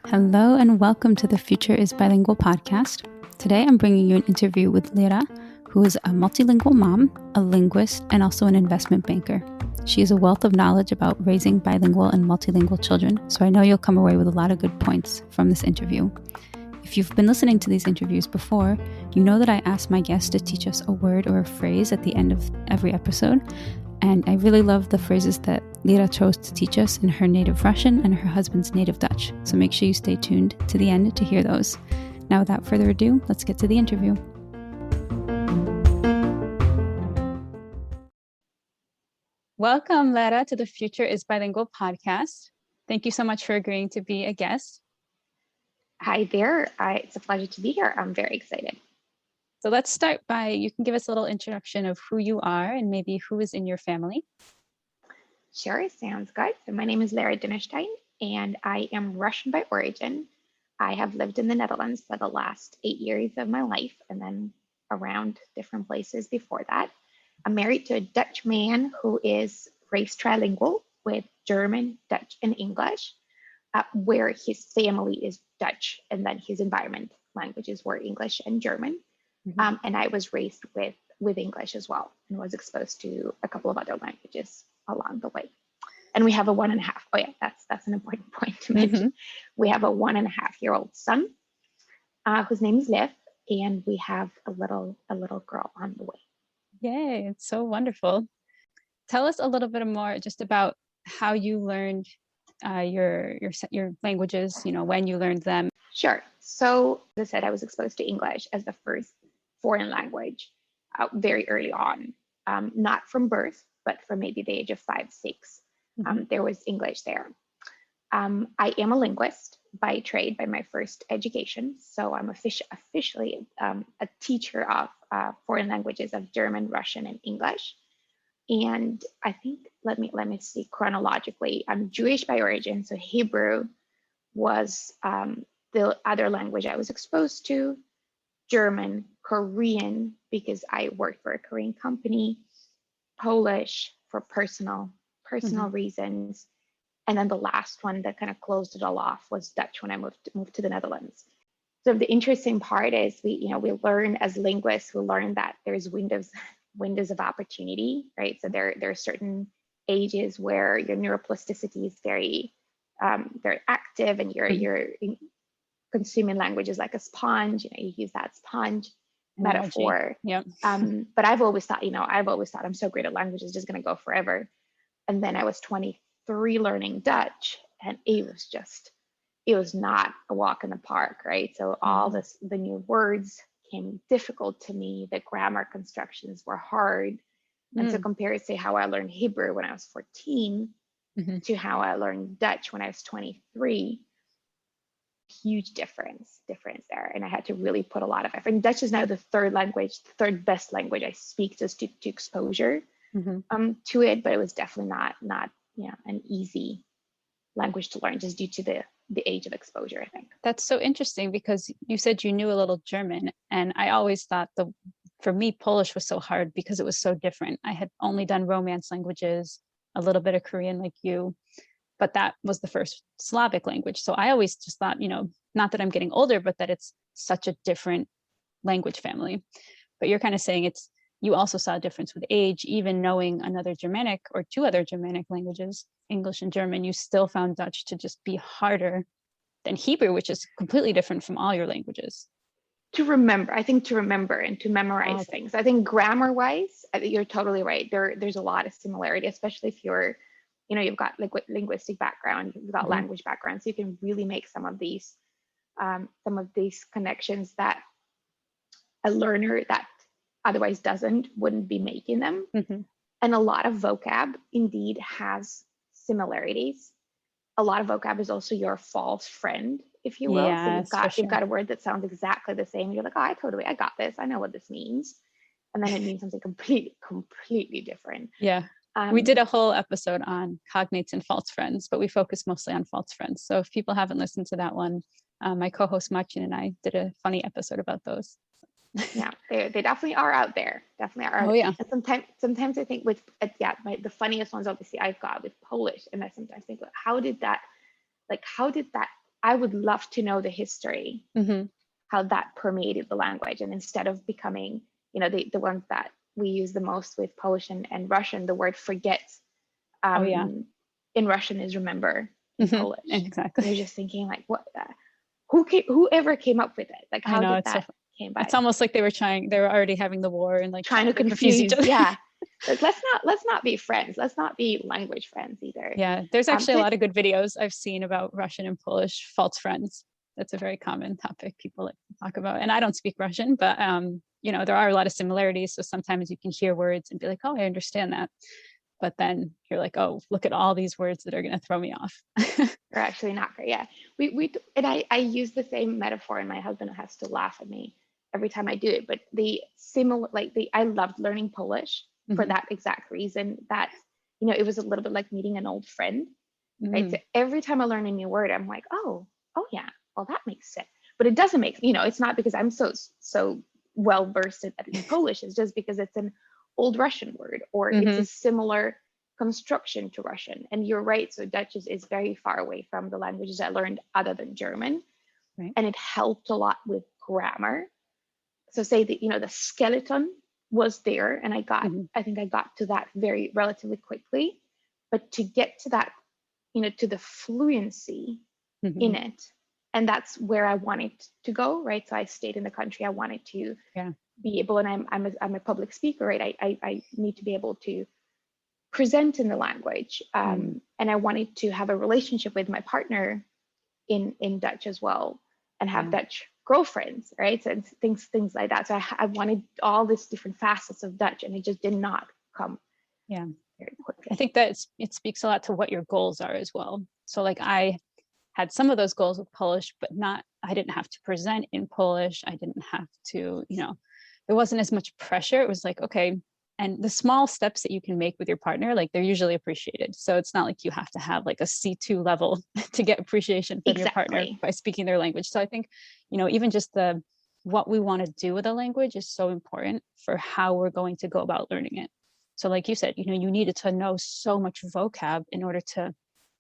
Hello and welcome to the Future is Bilingual podcast. Today I'm bringing you an interview with Lera, who is a multilingual mom, a linguist, and also an investment banker. She is a wealth of knowledge about raising bilingual and multilingual children, so I know you'll come away with a lot of good points from this interview. If you've been listening to these interviews before, you know that I ask my guests to teach us a word or a phrase at the end of every episode, and I really love the phrases that Lera chose to teach us in her native Russian and her husband's native Dutch, so make sure you stay tuned to the end to hear those. Now, without further ado, let's get to the interview. Welcome, Lera, to the Future is Bilingual podcast. Thank you so much for agreeing to be a guest. Hi there. It's a pleasure to be here. I'm very excited. So let's start by, you can give us a little introduction of who you are and maybe who is in your family. Sure, sounds good. So my name is Lera and and I am Russian by origin. I have lived in the Netherlands for the last 8 years of my life and then around different places before that. I'm married to a Dutch man who is raised trilingual with German, Dutch, and English, where his family is Dutch and then his environment languages were English and German. Mm-hmm. And I was raised with English as well and was exposed to a couple of other languages along the way. And we have a 1.5. Oh yeah, that's an important point to mention. Mm-hmm. We have a 1.5-year-old son whose name is Lev, and we have a little girl on the way. Yay, it's so wonderful. Tell us a little bit more just about how you learned your languages, when you learned them. Sure. So as I said, I was exposed to English as the first foreign language very early on, not from birth, but from maybe the age of 5, 6. There was English there. I am a linguist by trade, by my first education. So I'm officially a teacher of foreign languages of German, Russian, and English. And I think, let me see chronologically, I'm Jewish by origin. So Hebrew was the other language I was exposed to, German, Korean, because I worked for a Korean company, Polish for personal reasons. And then the last one that kind of closed it all off was Dutch when I moved to the Netherlands. So the interesting part is we learn as linguists, we learn that there's windows of opportunity, right? So there are certain ages where your neuroplasticity is very active and you're consuming languages like a sponge. You use that sponge metaphor. Yeah. But I've always thought I'm so great at languages, just going to go forever. And then I was 23 learning Dutch, and it was not a walk in the park, right? So all the new words came difficult to me. The grammar constructions were hard. And so compared to, say, how I learned Hebrew when I was 14 to how I learned Dutch when I was 23, huge difference there. And I had to really put a lot of effort. And Dutch is now the third best language I speak, just to exposure to it. But it was definitely not an easy language to learn, just due to the age of exposure, I think. That's so interesting, because you said you knew a little German, and I always thought for me, Polish was so hard because it was so different. I had only done Romance languages, a little bit of Korean like you, but that was the first Slavic language. So I always just thought, not that I'm getting older, but that it's such a different language family. But you're kind of saying you also saw a difference with age, even knowing another Germanic or 2 other Germanic languages, English and German, you still found Dutch to just be harder than Hebrew, which is completely different from all your languages. To remember and to memorize things. I think grammar-wise, you're totally right. There's a lot of similarity, especially if you've got linguistic background, you've got language background, so you can really make some of these connections that a learner that otherwise wouldn't be making them. And a lot of vocab indeed has similarities. A lot of vocab is also your false friend, if you will. Yes, so you've got a word that sounds exactly the same. You're like, oh, I got this. I know what this means. And then it means something completely different. Yeah. We did a whole episode on cognates and false friends, but we focused mostly on false friends. So if people haven't listened to that one, my co-host Martin and I did a funny episode about those. Yeah, they definitely are out there. Definitely are. Oh yeah. And sometimes I think with the funniest ones obviously I've got with Polish, and I sometimes think, how did that? I would love to know the history, Mm-hmm. how that permeated the language, and instead of becoming, the ones that we use the most with Polish and Russian, the word forget, Oh yeah. in Russian is remember in Mm-hmm. Polish. Exactly. And you're just thinking like, whoever came up with it? Like, I how know, did it's so that came it's by? almost like they were already having the war and like Trying to trying to confuse each confuse, other. yeah. Like, let's not be friends. Let's not be language friends either. Yeah, there's actually a So lot of good videos I've seen about Russian and Polish false friends. That's a very common topic people like to talk about. And I don't speak Russian, but there are a lot of similarities. So sometimes you can hear words and be like, oh, I understand that. But then you're like, oh, look at all these words that are going to throw me off. are actually not great. Yeah, and I use the same metaphor, and my husband has to laugh at me every time I do it. But I loved learning Polish for Mm-hmm. that exact reason. That it was a little bit like meeting an old friend, right? Mm-hmm. So every time I learn a new word, I'm like, oh yeah, well that makes sense. But it doesn't make it's not because I'm so well versed in Polish. It's just because it's an old Russian word, or it's Mm-hmm. a similar construction to Russian. And you're right. So Dutch is very far away from the languages I learned other than German. Right. And it helped a lot with grammar. So say that, the skeleton was there, and Mm-hmm. I think I got to that very relatively quickly. But to get to that, to the fluency Mm-hmm. in it, and that's where I wanted to go, right? So I stayed in the country. I wanted to be able, and I'm a public speaker, right? I need to be able to present in the language, and I wanted to have a relationship with my partner in Dutch as well, and have Dutch girlfriends, right? So things like that. So I wanted all these different facets of Dutch, and it just did not come very quickly. I think that it speaks a lot to what your goals are as well. So like I had some of those goals with Polish, but I didn't have to present in Polish. I didn't have to, there wasn't as much pressure. It was like, okay. And the small steps that you can make with your partner, like they're usually appreciated. So it's not like you have to have like a C2 level to get appreciation from your partner by speaking their language. So I think, even just what we want to do with a language is so important for how we're going to go about learning it. So like you said, you needed to know so much vocab in order to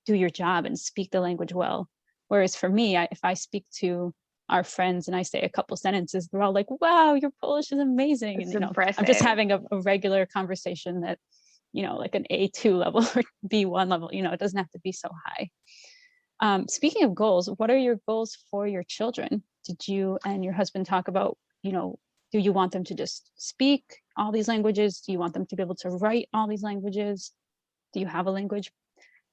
do your job and speak the language well. Whereas for me, if I speak to our friends and I say a couple sentences, they're all like, wow, your Polish is amazing. It's and impressive. I'm just having a regular conversation that, like an A2 level or B1 level, it doesn't have to be so high. Speaking of goals, what are your goals for your children? Did you and your husband talk about, do you want them to just speak all these languages? Do you want them to be able to write all these languages? Do you have a language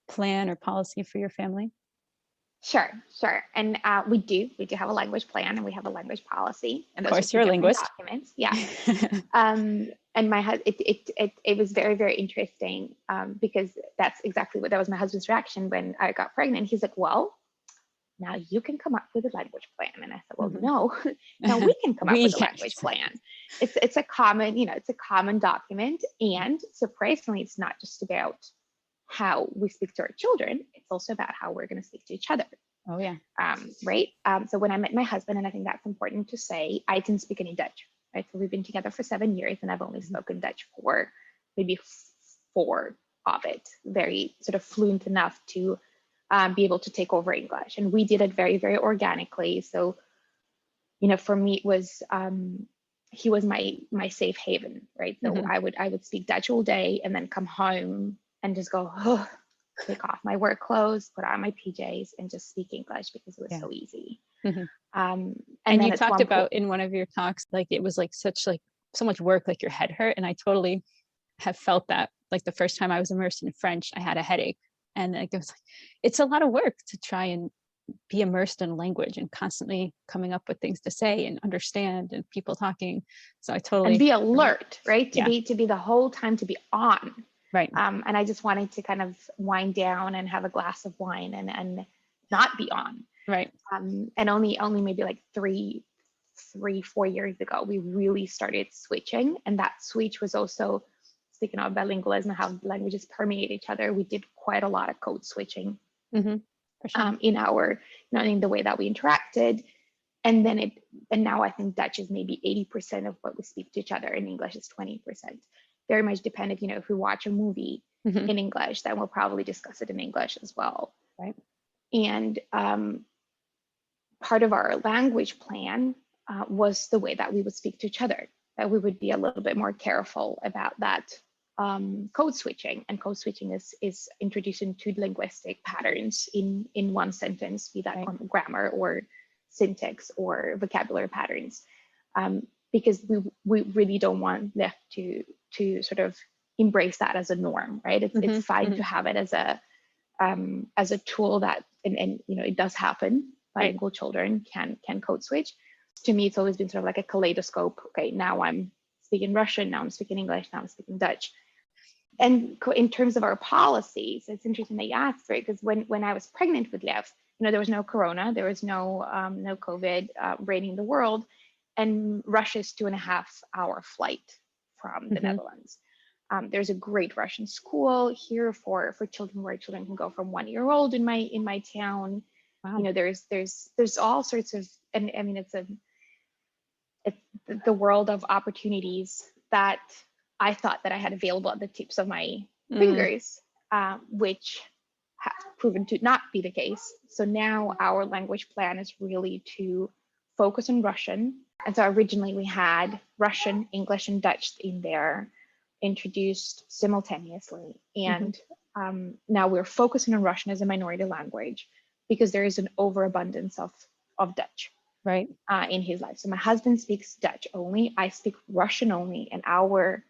plan or policy for your family? Sure. And we do have a language plan, and we have a language policy. And of course, you're a linguist. Documents. Yeah. And my husband, it was very, very interesting, because that was my husband's reaction when I got pregnant. He's like, well, now you can come up with a language plan. And I said, well, no, now we can come up with a language plan. It's a common document. And surprisingly, it's not just about how we speak to our children. It's also about how we're going to speak to each other. Oh yeah. Right. So when I met my husband, and I think that's important to say, I didn't speak any Dutch. Right. So we've been together for 7 years, and I've only spoken Dutch for maybe 4 of it, very sort of fluent enough to be able to take over English. And we did it very, very organically. So, for me, it was he was my safe haven, right? So I would speak Dutch all day, and then come home and just go, take off my work clothes, put on my PJs, and just speak English, because it was so easy. And you talked about in one of your talks, like it was like so much work, like your head hurt. And I totally have felt that. Like the first time I was immersed in French, I had a headache, and it was like, it's a lot of work to try and be immersed in language and constantly coming up with things to say and understand, and people talking. So I totally, and be alert, right? To be the whole time, to be on. Right. And I just wanted to kind of wind down and have a glass of wine and not be on. Right. And only maybe like 3-4 years ago, we really started switching. And that switch was also, speaking of bilingualism, how languages permeate each other. We did quite a lot of code switching. For sure. In our, in the way that we interacted. And then and now I think Dutch is maybe 80% of what we speak to each other, and English is 20%. Very much dependent, if we watch a movie in English, then we'll probably discuss it in English as well. Right. And part of our language plan was the way that we would speak to each other, that we would be a little bit more careful about that code switching. And code switching is introducing two linguistic patterns in one sentence, be that grammar or syntax or vocabulary patterns, because we really don't want them to sort of embrace that as a norm, right? It's fine to have it as a tool that, and it does happen. Bilingual children can code switch. To me, it's always been sort of like a kaleidoscope. Okay, now I'm speaking Russian, now I'm speaking English, now I'm speaking Dutch. And in terms of our policies, it's interesting that you asked, right? Because when I was pregnant with Lev, there was no corona, there was no COVID reigning the world, and Russia's 2.5-hour flight from the Netherlands. There's a great Russian school here for children, where children can go from 1 year old in my town. Wow. There's all sorts of, and I mean, it's the world of opportunities that I thought that I had available at the tips of my fingers, which have proven to not be the case. So now our language plan is really to focus on Russian. And so originally we had Russian, English, and Dutch in there, introduced simultaneously. And now we're focusing on Russian as a minority language, because there is an overabundance of Dutch in his life. So my husband speaks Dutch only, I speak Russian only, and our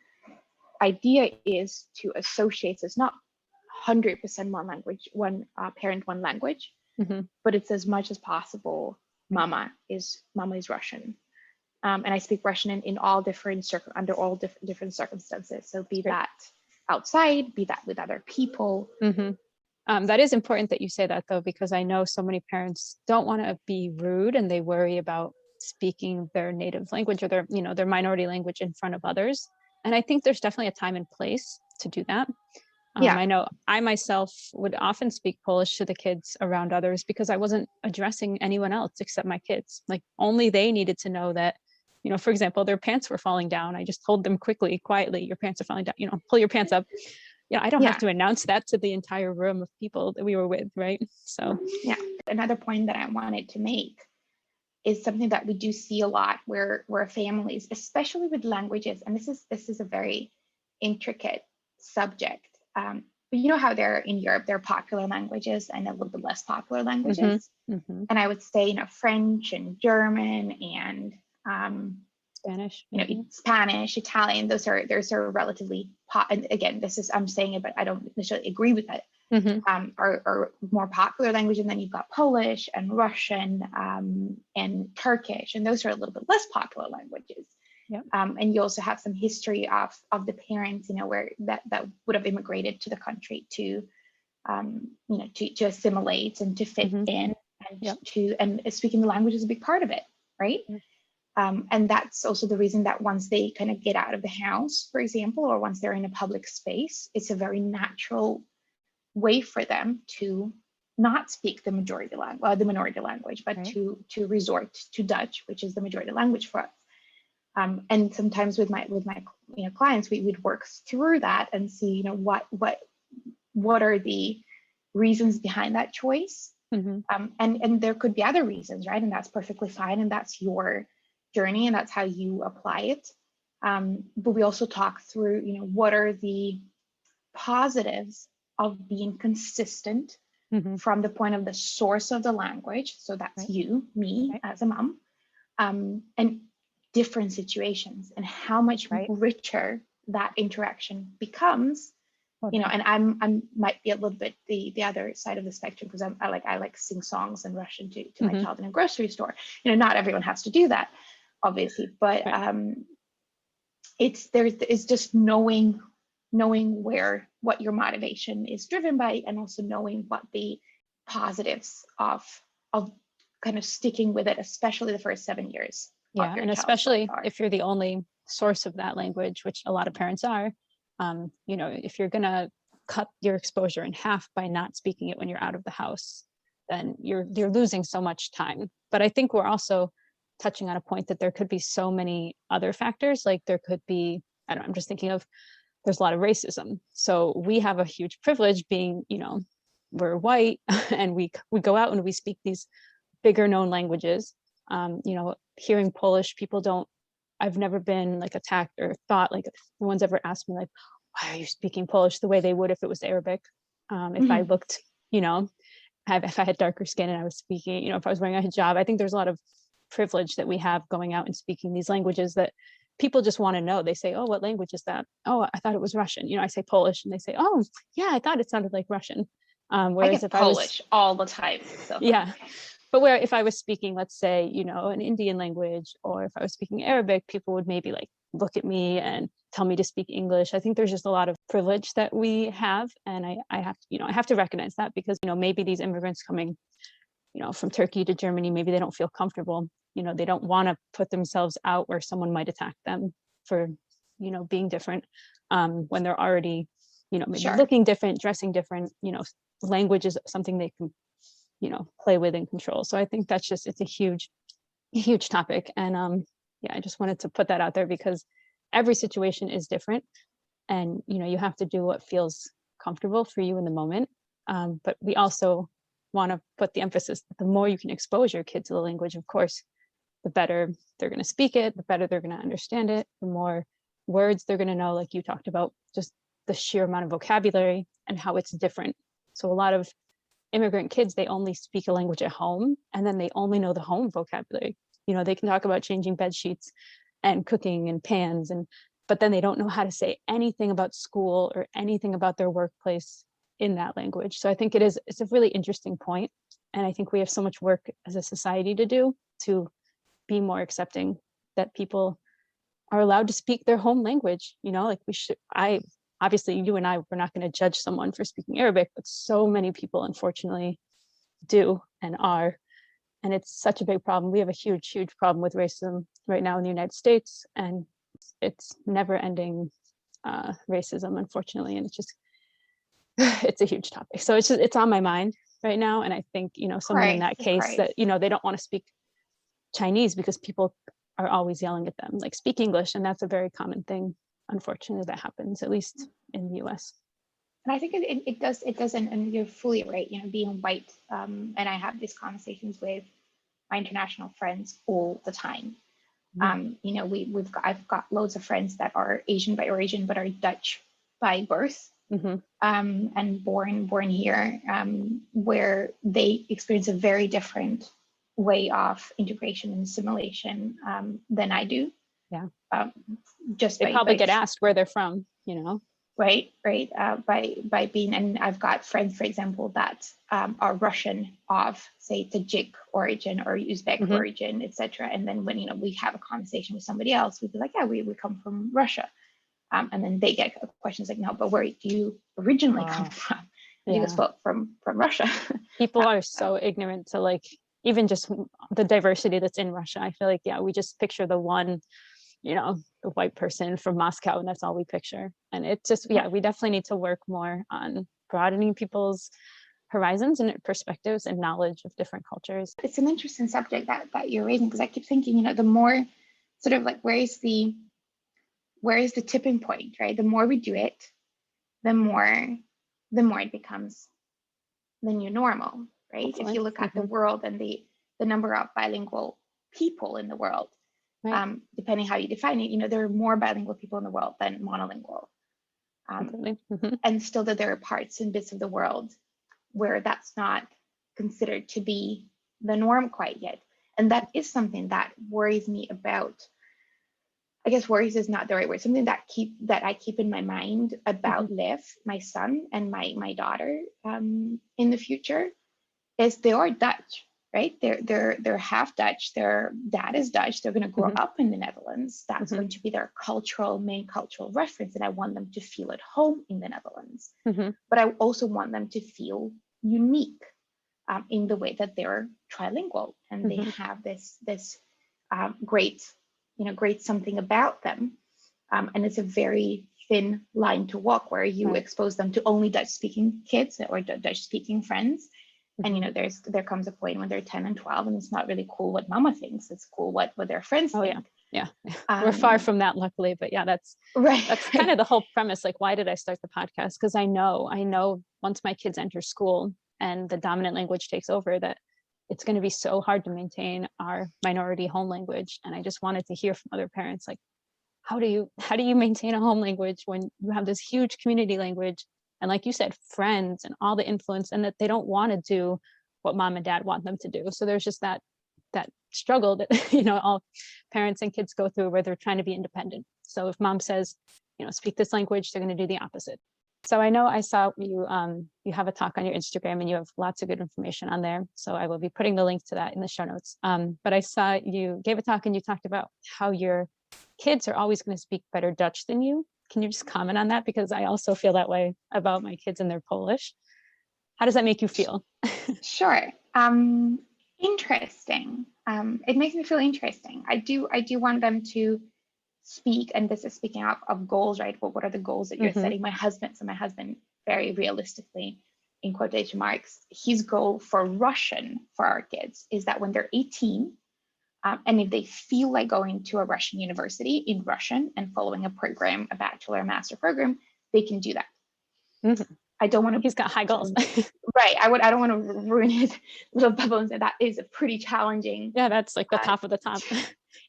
idea is to associate, so it's not 100% one language, one parent, one language, but it's as much as possible mama is Russian. And I speak Russian in all different under all different circumstances. So be that outside, be that with other people. That is important that you say that, though, because I know so many parents don't want to be rude, and they worry about speaking their native language or their minority language in front of others. And I think there's definitely a time and place to do that. I know I myself would often speak Polish to the kids around others, because I wasn't addressing anyone else except my kids. Like, only they needed to know that, for example, their pants were falling down. I just told them quietly, your pants are falling down, pull your pants up. I don't have to announce that to the entire room of people that we were with, right? So another point that I wanted to make is something that we do see a lot, where families, especially with languages, and this is a very intricate subject, but you know how there in Europe there are popular languages and a little bit less popular languages, and I would say French and German and Spanish, Spanish, Italian. Those are relatively and again, I'm saying it, but I don't necessarily agree with it. Are more popular language, and then you've got Polish and Russian and Turkish, and those are a little bit less popular languages. And you also have some history of the parents, where that would have immigrated to the country to assimilate and to fit in, and and speaking the language is a big part of it, right? And that's also the reason that once they kind of get out of the house, for example, or once they're in a public space, it's a very natural way for them to not speak the minority language, but to resort to Dutch, which is the majority language for us. And sometimes with my clients, we'd work through that and see what are the reasons behind that choice, and there could be other reasons, right? And that's perfectly fine, and that's your journey, and that's how you apply it. But we also talk through, what are the positives of being consistent from the point of the source of the language. So that's me as a mom, and different situations, and how much richer that interaction becomes. And I'm might be a little bit the other side of the spectrum, because I like sing songs in Russian to my child in a grocery store. Not everyone has to do that, obviously, but it's just knowing what your motivation is driven by, and also knowing what the positives of kind of sticking with it, especially the first 7 years. And especially if you're the only source of that language, which a lot of parents are. If you're going to cut your exposure in half by not speaking it when you're out of the house, then you're losing so much time. But I think we're also touching on a point that there could be so many other factors. Like there could be, I don't know, I'm just thinking of, there's a lot of racism. So we have a huge privilege being, we're white and we go out and we speak these bigger known languages. Hearing Polish, I've never been like attacked or thought like no one's ever asked me like, why are you speaking Polish the way they would if it was Arabic? If I looked, if I had darker skin and I was speaking, if I was wearing a hijab, I think there's a lot of privilege that we have going out and speaking these languages that people just want to know. They say, oh, what language is that? Oh, I thought it was Russian. I say Polish and they say, oh, yeah, I thought it sounded like Russian. Whereas if Polish all the time. So. Yeah. But where if I was speaking, let's say, an Indian language, or if I was speaking Arabic, people would maybe like look at me and tell me to speak English. I think there's just a lot of privilege that we have. And I have to recognize that because, maybe these immigrants coming, from Turkey to Germany, maybe they don't feel comfortable. They don't want to put themselves out where someone might attack them for, being different when they're already, maybe Sure. looking different, dressing different, language is something they can, play with and control. So I think it's a huge topic. And I just wanted to put that out there because every situation is different and, you have to do what feels comfortable for you in the moment. But we also want to put the emphasis that the more you can expose your kid to the language, of course, the better they're going to speak it, the better they're going to understand it, the more words they're going to know, like you talked about, just the sheer amount of vocabulary and how it's different. So a lot of immigrant kids, they only speak a language at home and then they only know the home vocabulary. They can talk about changing bed sheets and cooking and pans, but then they don't know how to say anything about school or anything about their workplace in that language. So I think it's a really interesting point. And I think we have so much work as a society to do to be more accepting that people are allowed to speak their home language. Obviously you and I, we're not going to judge someone for speaking Arabic, but so many people unfortunately do and are. And it's such a big problem. We have a huge problem with racism right now in the United States. And it's never ending racism, unfortunately. And it's a huge topic. So it's on my mind right now. And I think, someone in that case that, they don't want to speak Chinese because people are always yelling at them, like speak English. And that's a very common thing. Unfortunately, that happens, at least in the US. And I think it does, and you're fully right, being white, and I have these conversations with my international friends all the time. Mm-hmm. I've got loads of friends that are Asian by origin, but are Dutch by birth, mm-hmm. And born here, where they experience a very different way of integration and assimilation than I do. Yeah. They probably get asked where they're from, Right. By being, and I've got friends, for example, that are Russian of, say, Tajik origin or Uzbek mm-hmm. origin, etc. And then when we have a conversation with somebody else, we'd be like, yeah, we come from Russia, and then they get questions like, no, but where do you originally come from? Yeah. You just spoke from Russia. People are so ignorant to like even just the diversity that's in Russia. I feel like we just picture the one. The white person from Moscow, and that's all we picture. And it's just, we definitely need to work more on broadening people's horizons and perspectives and knowledge of different cultures. It's an interesting subject that you're raising, because I keep thinking, the more sort of like, where is the tipping point, right? The more we do it, the more it becomes the new normal, right? Hopefully. If you look at mm-hmm. the world and the number of bilingual people in the world, right. Depending how you define it, there are more bilingual people in the world than monolingual. Mm-hmm. And still that there are parts and bits of the world where that's not considered to be the norm quite yet. And that is something that worries me about. I guess worries is not the right word. Something that I keep in my mind about mm-hmm. Liv, my son, and my daughter in the future, is they are Dutch. Right, they're half Dutch. Their dad is Dutch. They're going to grow mm-hmm. up in the Netherlands. That's mm-hmm. going to be their main cultural reference, and I want them to feel at home in the Netherlands. Mm-hmm. But I also want them to feel unique in the way that they're trilingual and mm-hmm. they have this great something about them. And it's a very thin line to walk where you right. expose them to only Dutch-speaking kids or Dutch-speaking friends. And, you know, there comes a point when they're 10 and 12 and it's not really cool what mama thinks. It's cool what their friends think. Yeah. We're far from that, luckily, but yeah, that's kind of the whole premise. Like, why did I start the podcast? Because I know once my kids enter school and the dominant language takes over, that it's going to be so hard to maintain our minority home language. And I just wanted to hear from other parents, like, how do you maintain a home language when you have this huge community language and, like you said, friends and all the influence, and that they don't want to do what mom and dad want them to do. So there's just that struggle that, you know, all parents and kids go through, where they're trying to be independent. So if mom says, you know, speak this language, they're going to do the opposite. So I know I saw you have a talk on your Instagram, and you have lots of good information on there. So I will be putting the link to that in the show notes. But I saw you gave a talk and you talked about how your kids are always going to speak better Dutch than you. Can you just comment on that? Because I also feel that way about my kids and they're Polish. How does that make you feel? Sure. Interesting. It makes me feel interesting. I do want them to speak, and this is speaking of goals, right? Well, what are the goals that you're setting? My husband, very realistically, in quotation marks, his goal for Russian for our kids is that when they're 18, and if they feel like going to a Russian university in Russian and following a program, a bachelor or master program, they can do that. I don't want to. He's got high goals. Right. I don't want to ruin his little bubble and say that is a pretty challenging. Yeah, that's like the top of the top.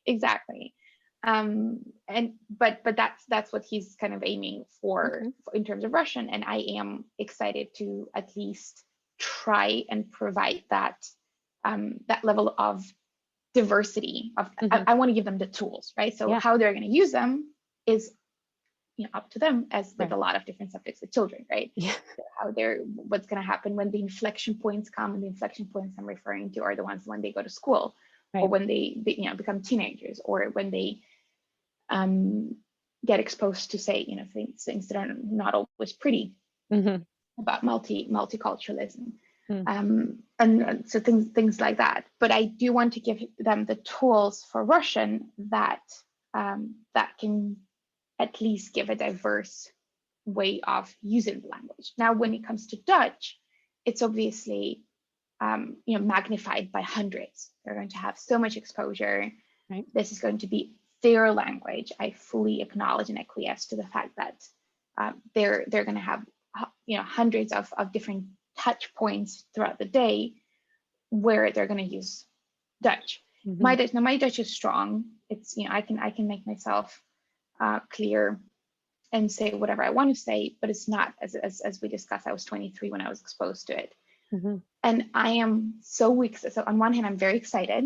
Exactly. But that's what he's kind of aiming for in terms of Russian. And I am excited to at least try and provide that level of diversity of I want to give them the tools, right? So how they're going to use them is, you know, up to them, as with a lot of different subjects with children, right? Yeah. So what's going to happen when the inflection points come, and the inflection points I'm referring to are the ones when they go to school, or when they you know, become teenagers, or when they get exposed to, say, you know, things that are not always pretty about multiculturalism. And so things like that. But I do want to give them the tools for Russian that can at least give a diverse way of using the language. Now, when it comes to Dutch, it's obviously you know, magnified by hundreds. They're going to have so much exposure. Right. This is going to be their language. I fully acknowledge and acquiesce to the fact that they're going to have, you know, hundreds of different touch points throughout the day where they're going to use Dutch. My Dutch is strong. It's, you know, I can make myself clear and say whatever I want to say, but it's not, as we discussed, I was 23 when I was exposed to it. And I am so weak. So on one hand, I'm very excited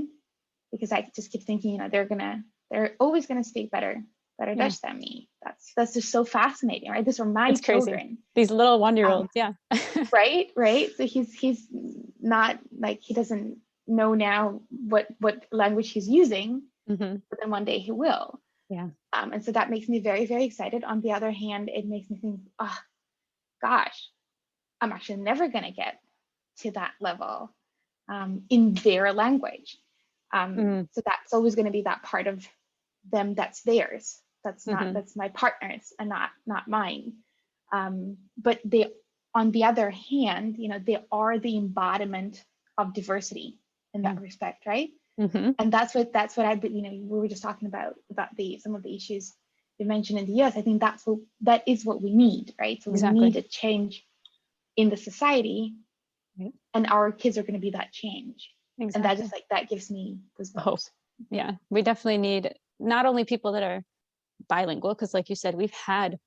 because I just keep thinking, you know, they're always going to speak better Dutch than me. That's just so fascinating, right? These are my children. Crazy. These little 1-year-olds. Right. So he's not like, he doesn't know now what language he's using, but then one day he will. And so that makes me very, very excited. On the other hand, it makes me think, oh gosh, I'm actually never going to get to that level in their language. So that's always going to be that part of them that's theirs. That's not that's my partner's and not mine. But they, on the other hand, you know, they are the embodiment of diversity in that respect, right? And that's what I've been, you know, we were just talking about some of the issues you mentioned in the US. I think that is what we need, right? So we need a change in the society, and our kids are going to be that change. And that just that gives me this hope. Yeah, we definitely need not only people that are bilingual, because like you said, we've had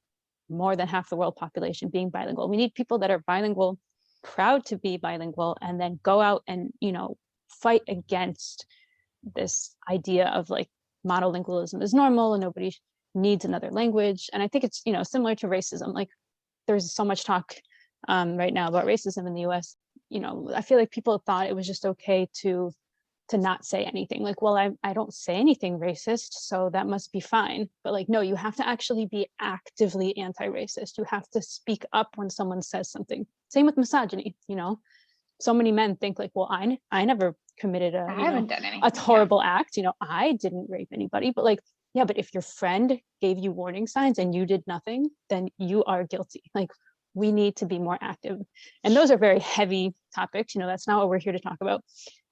more than half the world population being bilingual. We need people that are bilingual, proud to be bilingual, and then go out and, you know, fight against this idea of like monolingualism is normal and nobody needs another language. And I think it's, you know, similar to racism. Like there's so much talk right now about racism in the US. You know, I feel like people thought it was just okay to not say anything. Like, well, I don't say anything racist, so that must be fine. But like, no, you have to actually be actively anti-racist. You have to speak up when someone says something. Same with misogyny, you know. So many men think like, well, I never committed a horrible act. You know, I didn't rape anybody. But like, yeah, but if your friend gave you warning signs and you did nothing, then you are guilty. Like, we need to be more active. And those are very heavy topics. That's not what we're here to talk about.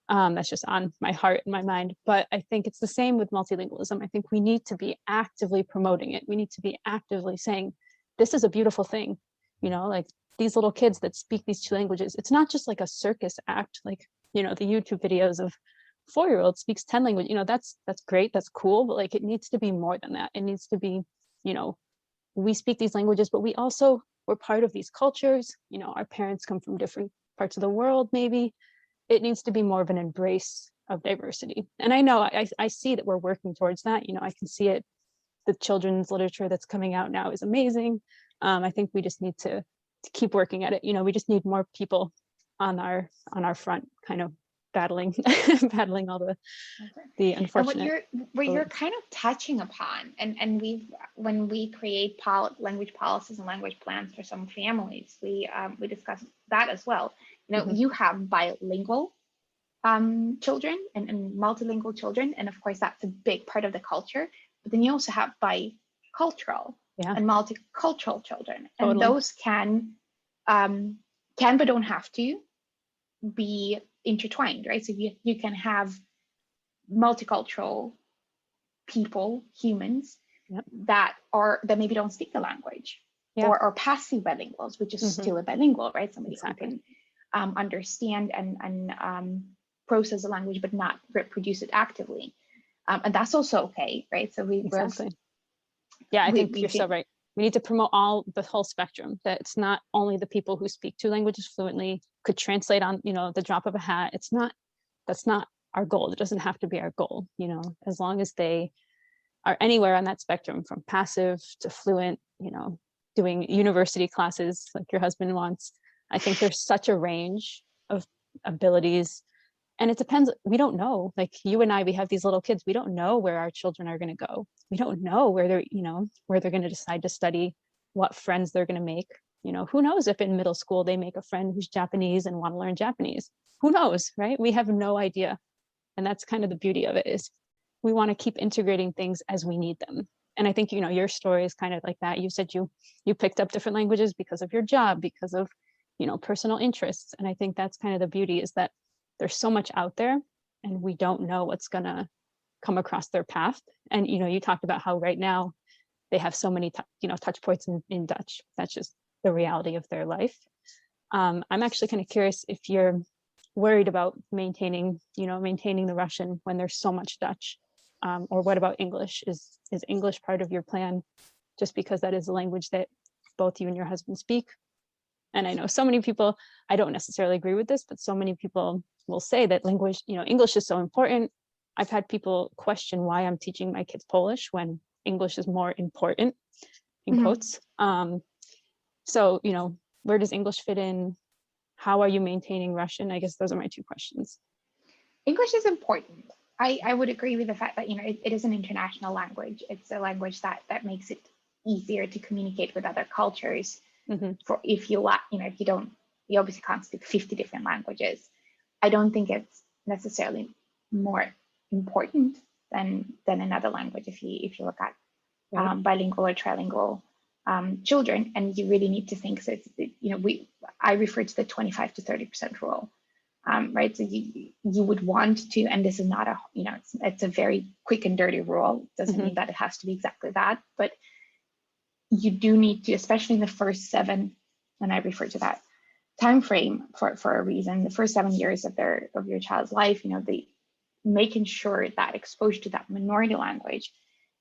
That's just on my heart and my mind. But I think it's the same with multilingualism. I think we need to be actively promoting it. We need to be actively saying, this is a beautiful thing. Like these little kids that speak these two languages, it's not just like a circus act, like, the YouTube videos of 4-year-old speaks 10 languages, that's great, that's cool, but like it needs to be more than that. It needs to be, we speak these languages, but we're part of these cultures. Our parents come from different parts of the world, maybe. It needs to be more of an embrace of diversity. And I know I see that we're working towards that. I can see it. The children's literature that's coming out now is amazing. I think we just need to keep working at it. We just need more people on our front, kind of battling all the unfortunate. And what you're kind of touching upon, and when we create language policies and language plans for some families, we discuss that as well. You have bilingual children and multilingual children, and of course that's a big part of the culture. But then you also have bicultural and multicultural children, and those can but don't have to be intertwined, right? So you can have multicultural people, humans, that maybe don't speak the language, or are passive bilinguals, which is still a bilingual, right? Somebody who can understand and process the language but not reproduce it actively, and that's also okay, right? So I think you're so right. We need to promote the whole spectrum, that it's not only the people who speak 2 languages fluently could translate on, the drop of a hat. That's not our goal. It doesn't have to be our goal, as long as they are anywhere on that spectrum, from passive to fluent, doing university classes like your husband wants. I think there's such a range of abilities, and it depends. We don't know, like you and I, we have these little kids. We don't know where our children are going to go. We don't know where they're going to decide to study, what friends they're going to make. Who knows if in middle school they make a friend who's Japanese and want to learn Japanese. Who knows, right? We have no idea. And that's kind of the beauty of it, is we want to keep integrating things as we need them. And I think, your story is kind of like that. You said you picked up different languages because of your job, because of, personal interests. And I think that's kind of the beauty, is that there's so much out there and we don't know what's going to come across their path. And, you talked about how right now they have so many, touch points in Dutch. That's just the reality of their life. I'm actually kind of curious if you're worried about maintaining the Russian when there's so much Dutch, or what about English? Is English part of your plan, just because that is a language that both you and your husband speak? And I know so many people, I don't necessarily agree with this, but so many people will say that language, English is so important. I've had people question why I'm teaching my kids Polish when English is more important, in quotes. So, where does English fit in? How are you maintaining Russian? I guess those are my 2 questions. English is important. I would agree with the fact that, it is an international language. It's a language that makes it easier to communicate with other cultures. For if you obviously can't speak 50 different languages. I don't think it's necessarily more important than another language if you look at bilingual or trilingual children, and you really need to think. So it's, I refer to the 25 to 30% rule, right? So you would want to, and this is not it's a very quick and dirty rule. It doesn't mean that it has to be exactly that, but you do need to, especially in the first 7, and I refer to that time frame for a reason, the first 7 years of your child's life, making sure that exposure to that minority language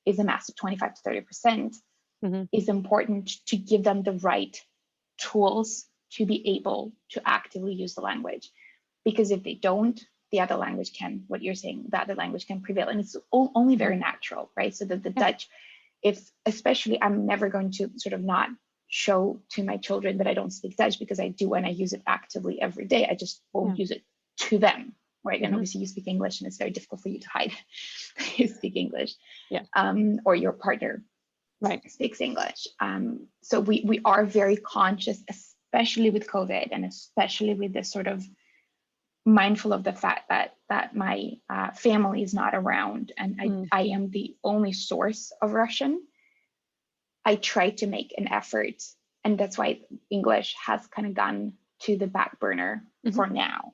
is a massive 25 to 30%, is important to give them the right tools to be able to actively use the language. Because if they don't, the other language can, what you're saying, the other language can prevail. And it's only very natural, right? So that the Dutch, especially, I'm never going to sort of not show to my children that I don't speak Dutch, because I do, and I use it actively every day. I just won't use it to them, right? And obviously you speak English, and it's very difficult for you to hide you speak English, or your partner speaks English. So we are very conscious, especially with COVID, and especially with this sort of mindful of the fact that my family is not around, and I am the only source of Russian. I try to make an effort And that's why English has kind of gone to the back burner for now.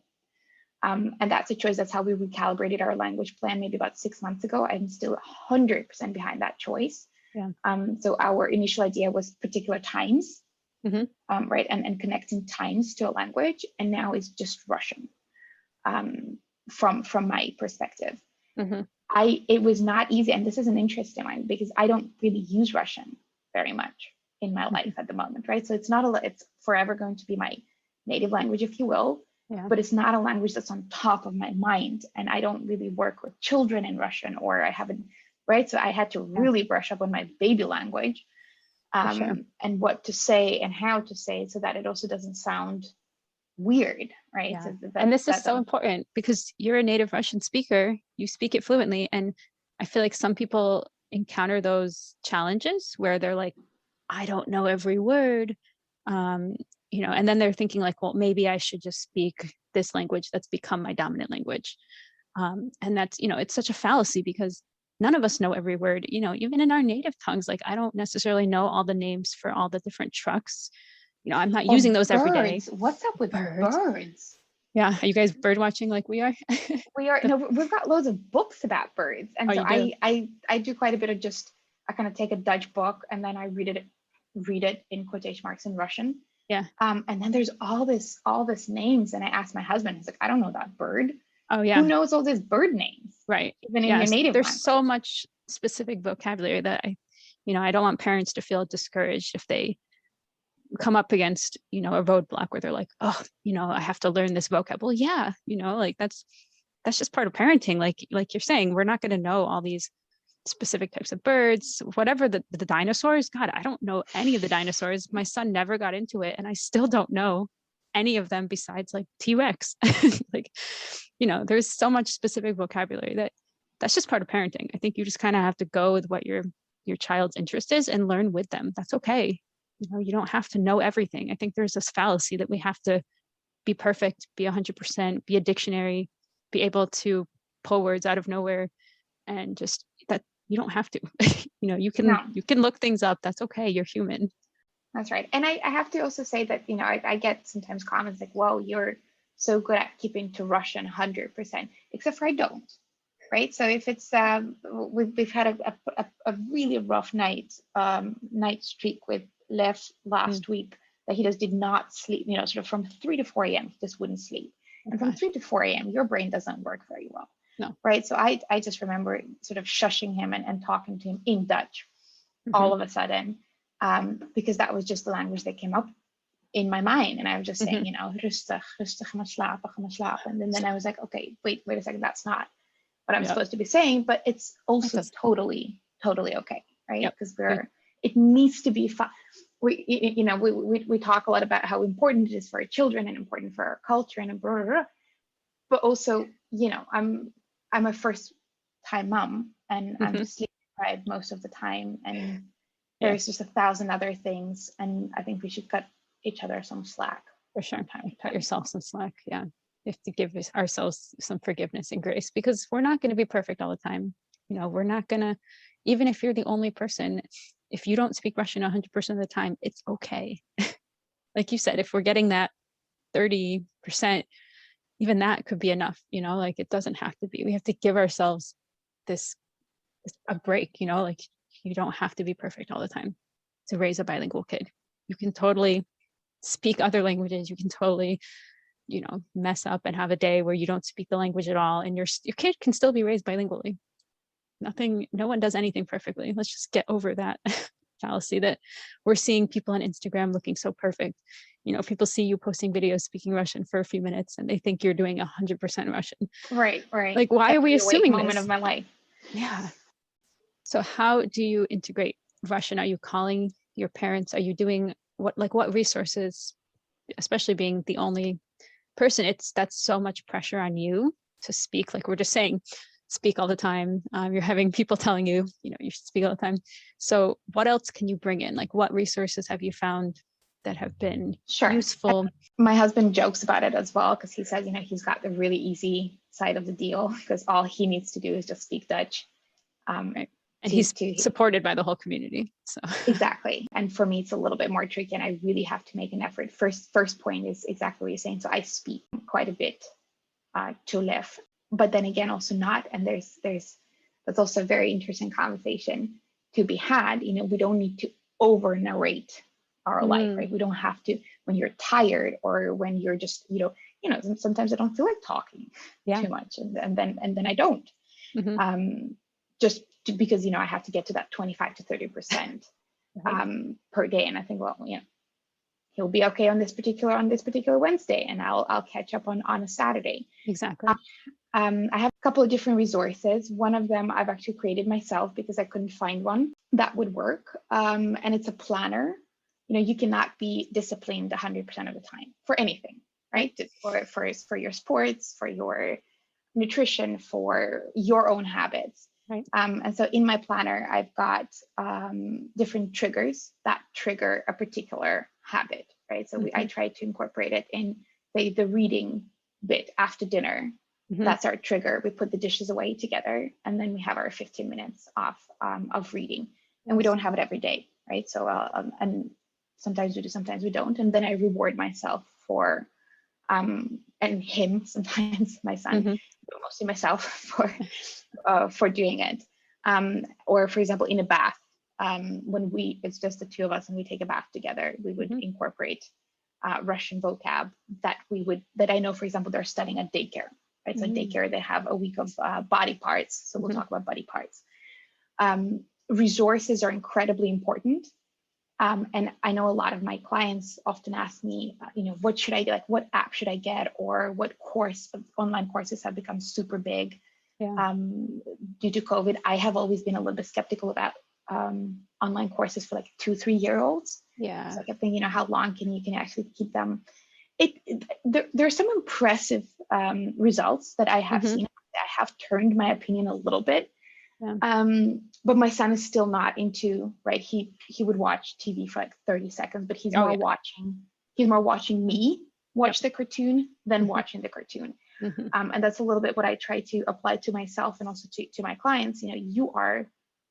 And that's a choice. That's how we recalibrated our language plan maybe about 6 months ago. I'm still 100% behind that choice. Yeah. So our initial idea was particular times, right, and connecting times to a language, and now it's just Russian. From my perspective, it was not easy, and this is an interesting one because I don't really use Russian very much in my life at the moment, right? So it's forever going to be my native language, if you will. Yeah. But it's not a language that's on top of my mind, and I don't really work with children in Russian, or I haven't, right? So I had to really brush up on my baby language, and what to say and how to say it so that it also doesn't sound weird, right? Yeah. So And this is so important because you're a native Russian speaker, you speak it fluently, and I feel like some people encounter those challenges where they're like, I don't know every word, and then they're thinking like, well, maybe I should just speak this language that's become my dominant language. And that's, it's such a fallacy because none of us know every word, even in our native tongues. Like, I don't necessarily know all the names for all the different trucks. I'm not using those every day. What's up with birds? Yeah. Are you guys bird watching like we are? We are. No, we've got loads of books about birds. And so I do quite a bit of I kind of take a Dutch book and then I read it in quotation marks in Russian. Yeah. And then there's all this names. And I asked my husband, he's like, I don't know that bird. Oh yeah. Who knows all these bird names? Right. Even in your native There's language. so much specific vocabulary that I don't want parents to feel discouraged if they come up against, a roadblock where they're like, oh, I have to learn this vocab. Well, yeah, like that's just part of parenting. Like you're saying, we're not going to know all these specific types of birds, whatever the dinosaurs. God, I don't know any of the dinosaurs. My son never got into it, and I still don't know any of them besides like T-Rex. Like, there's so much specific vocabulary that's just part of parenting. I think you just kind of have to go with what your child's interest is and learn with them. That's okay. You don't have to know everything. I think there's this fallacy that we have to be perfect, be 100%, be a dictionary, be able to pull words out of nowhere, and just that you don't have to. You can look things up. That's okay. You're human. That's right. And I have to also say that, I get sometimes comments like, "Whoa, you're so good at keeping to Russian 100%," except for I don't. Right. So if it's we've had a really rough night streak with Lev last week that he just did not sleep, sort of from 3 to 4 a.m. he just wouldn't sleep. And from 3 to 4 a.m. your brain doesn't work very well. No. Right. So I just remember sort of shushing him and talking to him in Dutch all of a sudden, because that was just the language that came up in my mind. And I was just saying, rustig, gaan we slapen. And then I was like, okay, wait a second, that's not what I'm supposed to be saying, but it's also totally okay, right? Because it needs to be fun. We talk a lot about how important it is for our children and important for our culture and blah, blah, blah. But also, I'm a first time mom and I'm sleep deprived most of the time, and there's just 1,000 other things, and I think we should cut each other some slack. For sure. Cut yourself some slack. Yeah. We have to give ourselves some forgiveness and grace, because we're not going to be perfect all the time. We're not going to, even if you're the only person, if you don't speak Russian 100% of the time, it's okay. Like you said, if we're getting that 30%, even that could be enough, like it doesn't have to be. We have to give ourselves a break, like you don't have to be perfect all the time to raise a bilingual kid. You can totally speak other languages. You can totally, mess up and have a day where you don't speak the language at all, and your kid can still be raised bilingually. No one does anything perfectly. Let's just get over that fallacy that we're seeing people on Instagram looking so perfect. People see you posting videos speaking Russian for a few minutes and they think you're doing 100% Russian. Right. Like, why are we assuming moment this? Of my life. Yeah. So how do you integrate Russian? Are you calling your parents? Are you doing what resources, especially being the only person, that's so much pressure on you to speak. Like we're just saying, speak all the time. You're having people telling you, you should speak all the time. So what else can you bring in? Like what resources have you found that have been useful? My husband jokes about it as well, because he says, he's got the really easy side of the deal, because all he needs to do is just speak Dutch. Right. And he's supported by the whole community. So exactly. And for me, it's a little bit more tricky, and I really have to make an effort. First point is exactly what you're saying. So I speak quite a bit to live, but then again, also not. And that's also a very interesting conversation to be had. You know, we don't need to over narrate our life, right? We don't have to, when you're tired or when you're just, sometimes I don't feel like talking too much, and then I don't. Just because I have to get to that 25 to 30% per day, and I think, well, he'll be okay on this particular Wednesday, and I'll catch up on a Saturday. Exactly. I have a couple of different resources. One of them I've actually created myself because I couldn't find one that would work, and it's a planner. You cannot be disciplined 100% of the time for anything, right? For your sports, for your nutrition, for your own habits. Right. And so in my planner, I've got different triggers that trigger a particular habit, right? So I try to incorporate it in, say, the reading bit after dinner. That's our trigger. We put the dishes away together, and then we have our 15 minutes of reading. And we don't have it every day, right? So and sometimes we do, sometimes we don't. And then I reward myself for and him, sometimes my son, but mostly myself for doing it. Or for example, in a bath, when it's just the two of us and we take a bath together, we would incorporate Russian vocab that I know, for example, they're studying at daycare, right? So daycare, they have a week of body parts. So we'll talk about body parts. Resources are incredibly important. And I know a lot of my clients often ask me, what should I do? Like, what app should I get? Or what online courses have become super big due to COVID. I have always been a little bit skeptical about online courses for like 2-3-year-olds. Yeah. So I kept thinking, how long can you actually keep them? There are some impressive results that I have seen. I have turned my opinion a little bit. Yeah. But my son is still not into, right? He would watch TV for like 30 seconds, but he's more watching me watch the cartoon than watching the cartoon. And that's a little bit what I try to apply to myself and also to my clients. You are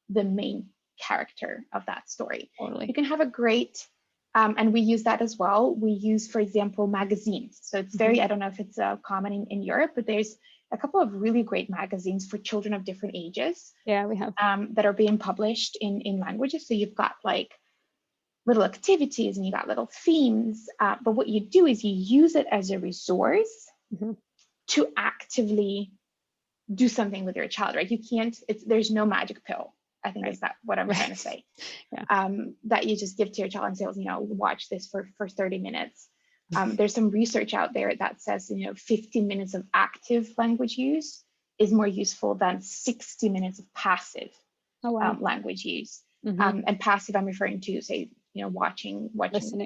the main character of that story. Totally. You can have a great, and we use that as well. We use, for example, magazines. So it's very, I don't know if it's common in Europe, but there's a couple of really great magazines for children of different ages. Yeah, we have. That are being published in languages. So you've got like little activities and you got little themes. But what you do is you use it as a resource to actively do something with your child, right? You can't, there's no magic pill. I think is that what I'm trying to say. That you just give to your child and say, watch this for 30 minutes. There's some research out there that says, 15 minutes of active language use is more useful than 60 minutes of passive language use. And passive, I'm referring to, say, watching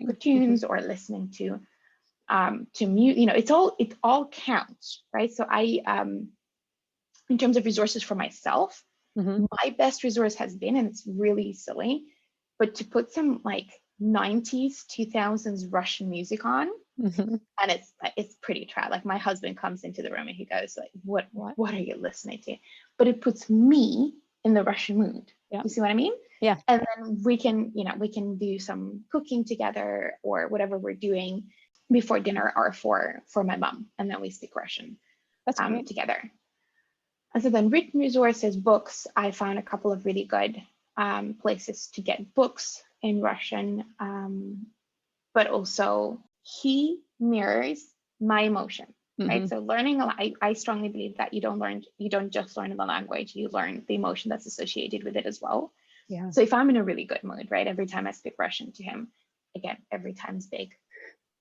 cartoons or listening to mute. It all counts, right? So in terms of resources for myself, my best resource has been, and it's really silly, but to put some like 90s, 2000s Russian music on, and it's pretty trad. Like my husband comes into the room and he goes like, what are you listening to? But it puts me in the Russian mood. Yeah. You see what I mean? Yeah. And then we can do some cooking together or whatever we're doing before dinner or for my mom, and then we speak Russian together. And so then written resources, books, I found a couple of really good places to get books in Russian, but also he mirrors my emotion, right? So learning, I strongly believe that you don't just learn the language, you learn the emotion that's associated with it as well. Yeah. So if I'm in a really good mood, right, every time I speak Russian to him, again, every time is big.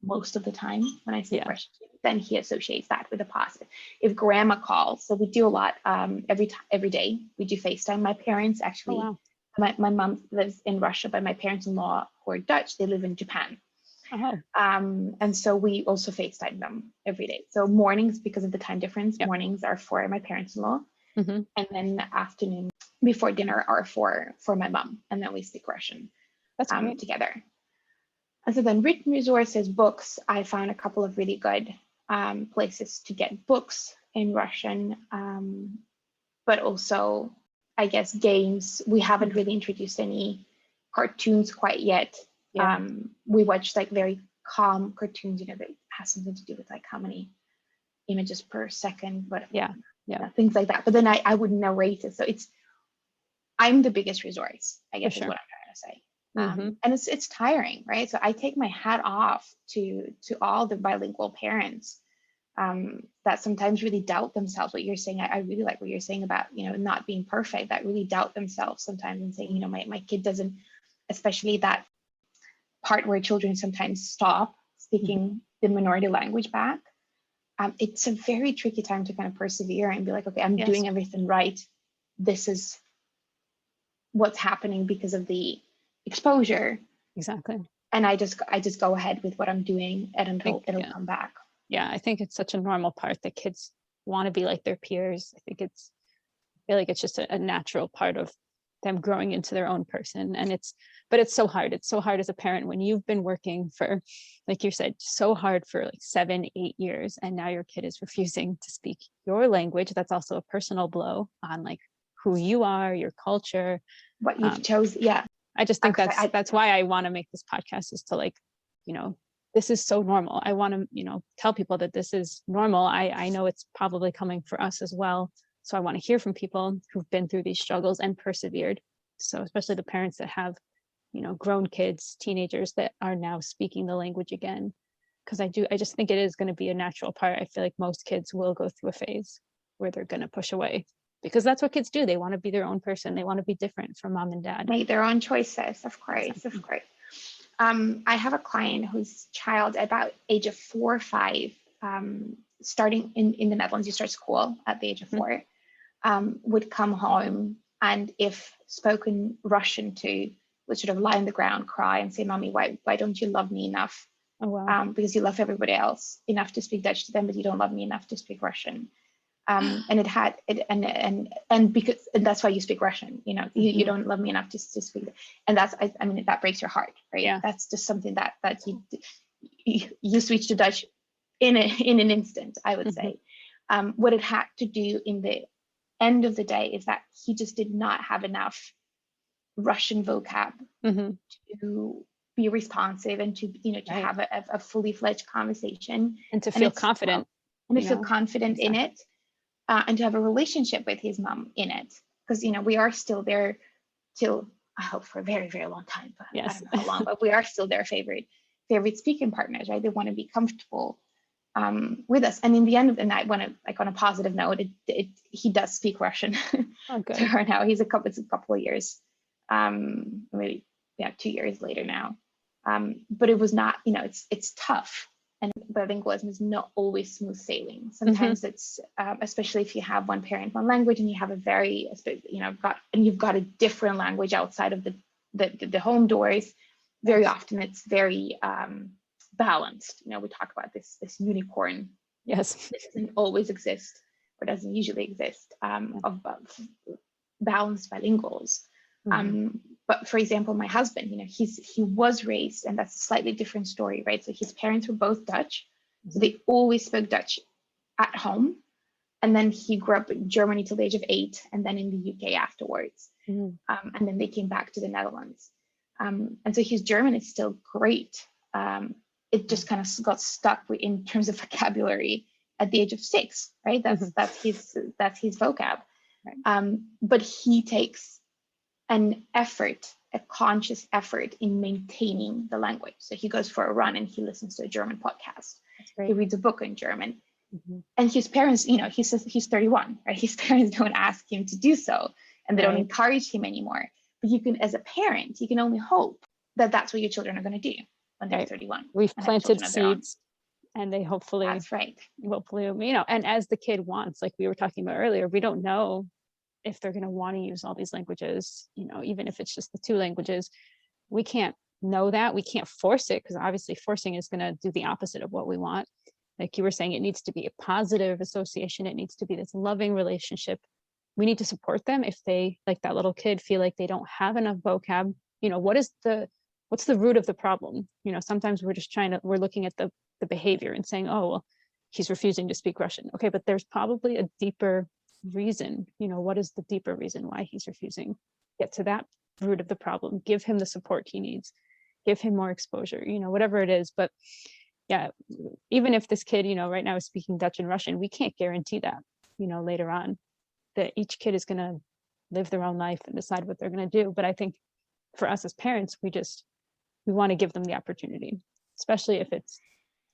Most of the time when I speak Russian, then he associates that with a positive. If grandma calls, so we do a lot every day, we do FaceTime. My parents actually, my mom lives in Russia, but my parents-in-law who are Dutch, they live in Japan. And so we also FaceTime them every day. So mornings, because of the time difference, mornings are for my parents-in-law, and then the afternoon before dinner are for my mom, and then we speak Russian together. And so then written resources, books, I found a couple of really good places to get books in Russian, but also I guess, games. We haven't really introduced any cartoons quite yet. Yeah. We watch like very calm cartoons, that has something to do with like how many images per second, but things like that. But then I would narrate it. So I'm the biggest resource, I guess, is what I'm trying to say. And it's tiring, right? So I take my hat off to all the bilingual parents that sometimes really doubt themselves. What you're saying, I really like what you're saying about, not being perfect, that really doubt themselves sometimes and saying, my kid doesn't, especially that part where children sometimes stop speaking the minority language back. It's a very tricky time to kind of persevere and be like, okay, I'm doing everything right. This is what's happening because of the exposure. Exactly. And I just go ahead with what I'm doing and it'll come back. Yeah, I think it's such a normal part that kids want to be like their peers. I feel like it's just a natural part of them growing into their own person. And but it's so hard. It's so hard as a parent when you've been working for, like you said, so hard for like 7-8 years, and now your kid is refusing to speak your language. That's also a personal blow on like who you are, your culture, what you've chosen. Yeah. I just think that's why I want to make this podcast, is to like, this is so normal. I want to, tell people that this is normal. I know it's probably coming for us as well. So I want to hear from people who've been through these struggles and persevered. So especially the parents that have, grown kids, teenagers that are now speaking the language again. Because I just think it is going to be a natural part. I feel like most kids will go through a phase where they're going to push away, because that's what kids do. They want to be their own person. They want to be different from mom and dad. Make their own choices, of course, exactly. Of course. I have a client whose child, about age of 4 or 5, starting in the Netherlands, you start school at the age of 4, would come home, and if spoken Russian to, would sort of lie on the ground, cry and say, "Mommy, why don't you love me enough? Oh, wow. Because you love everybody else enough to speak Dutch to them, but you don't love me enough to speak Russian." And it had it, and because that's why you speak Russian, you don't love me enough to speak, and that's I mean that breaks your heart, right? Yeah. That's just something that you switch to Dutch in an instant, I would say. What it had to do in the end of the day is that he just did not have enough Russian vocab to be responsive and to have a fully fledged conversation and to feel confident in it. And to have a relationship with his mom in it, because we are still there till, I hope, for a very, very long time, but I don't know how long, but we are still their favorite speaking partners, right? They want to be comfortable with us. And in the end of the night, on a positive note, he does speak Russian to her now. It's a couple of years, maybe 2 years later now. But it was not, it's tough. And bilingualism is not always smooth sailing. Sometimes it's, especially if you have one parent, one language, and you have you've got a different language outside of the home doors. Very often it's very balanced. We talk about this unicorn. Yes. This doesn't always exist, or doesn't usually exist, of balanced bilinguals. But for example, my husband, he was raised, and that's a slightly different story, right? So his parents were both Dutch, so they always spoke Dutch at home, and then he grew up in Germany till the age of 8, and then in the UK afterwards, and then they came back to the Netherlands, and so his German is still great. It just kind of got stuck in terms of vocabulary at the age of 6, right? That's his vocab, right? But he takes a conscious effort in maintaining the language. So he goes for a run and he listens to a German podcast. He reads a book in German. And his parents, he says he's 31, right? His parents don't ask him to do so, and they don't encourage him anymore. But you can, as a parent, you can only hope that that's what your children are going to do when they're 31. We've planted seeds, and they hopefully, that's right. Hopefully, and as the kid wants, like we were talking about earlier, we don't know if they're going to want to use all these languages, even if it's just the 2 languages. We can't know that. We can't force it, because obviously forcing is going to do the opposite of what we want. Like you were saying, it needs to be a positive association. It needs to be this loving relationship. We need to support them if they, like that little kid, feel like they don't have enough vocab. What's the root of the problem? Sometimes we're looking at the behavior and saying, oh, well, he's refusing to speak Russian. Okay, but there's probably a deeper reason, what is the deeper reason why he's refusing? Get to that root of the problem, give him the support he needs, give him more exposure, whatever it is. But yeah, even if this kid, right now is speaking Dutch and Russian, we can't guarantee that, later on, that each kid is going to live their own life and decide what they're going to do. But I think for us as parents, we want to give them the opportunity, especially if it's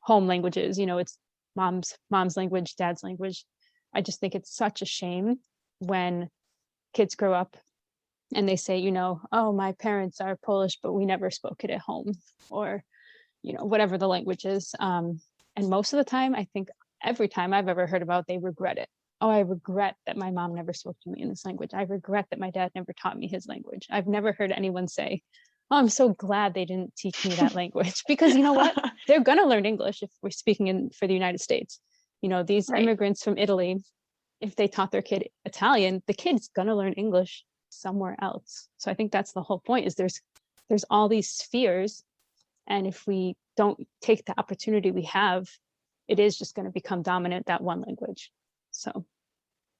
home languages, it's mom's language, dad's language. I just think it's such a shame when kids grow up and they say, oh, my parents are Polish, but we never spoke it at home, or, whatever the language is. And most of the time, I think every time I've ever heard about, they regret it. Oh, I regret that my mom never spoke to me in this language. I regret that my dad never taught me his language. I've never heard anyone say, oh, I'm so glad they didn't teach me that language, because you know what? They're going to learn English if we're speaking for the United States. These Right. immigrants from Italy, if they taught their kid Italian, the kid's going to learn English somewhere else. So I think that's the whole point, is there's all these spheres. And if we don't take the opportunity we have, it is just going to become dominant, that one language. So,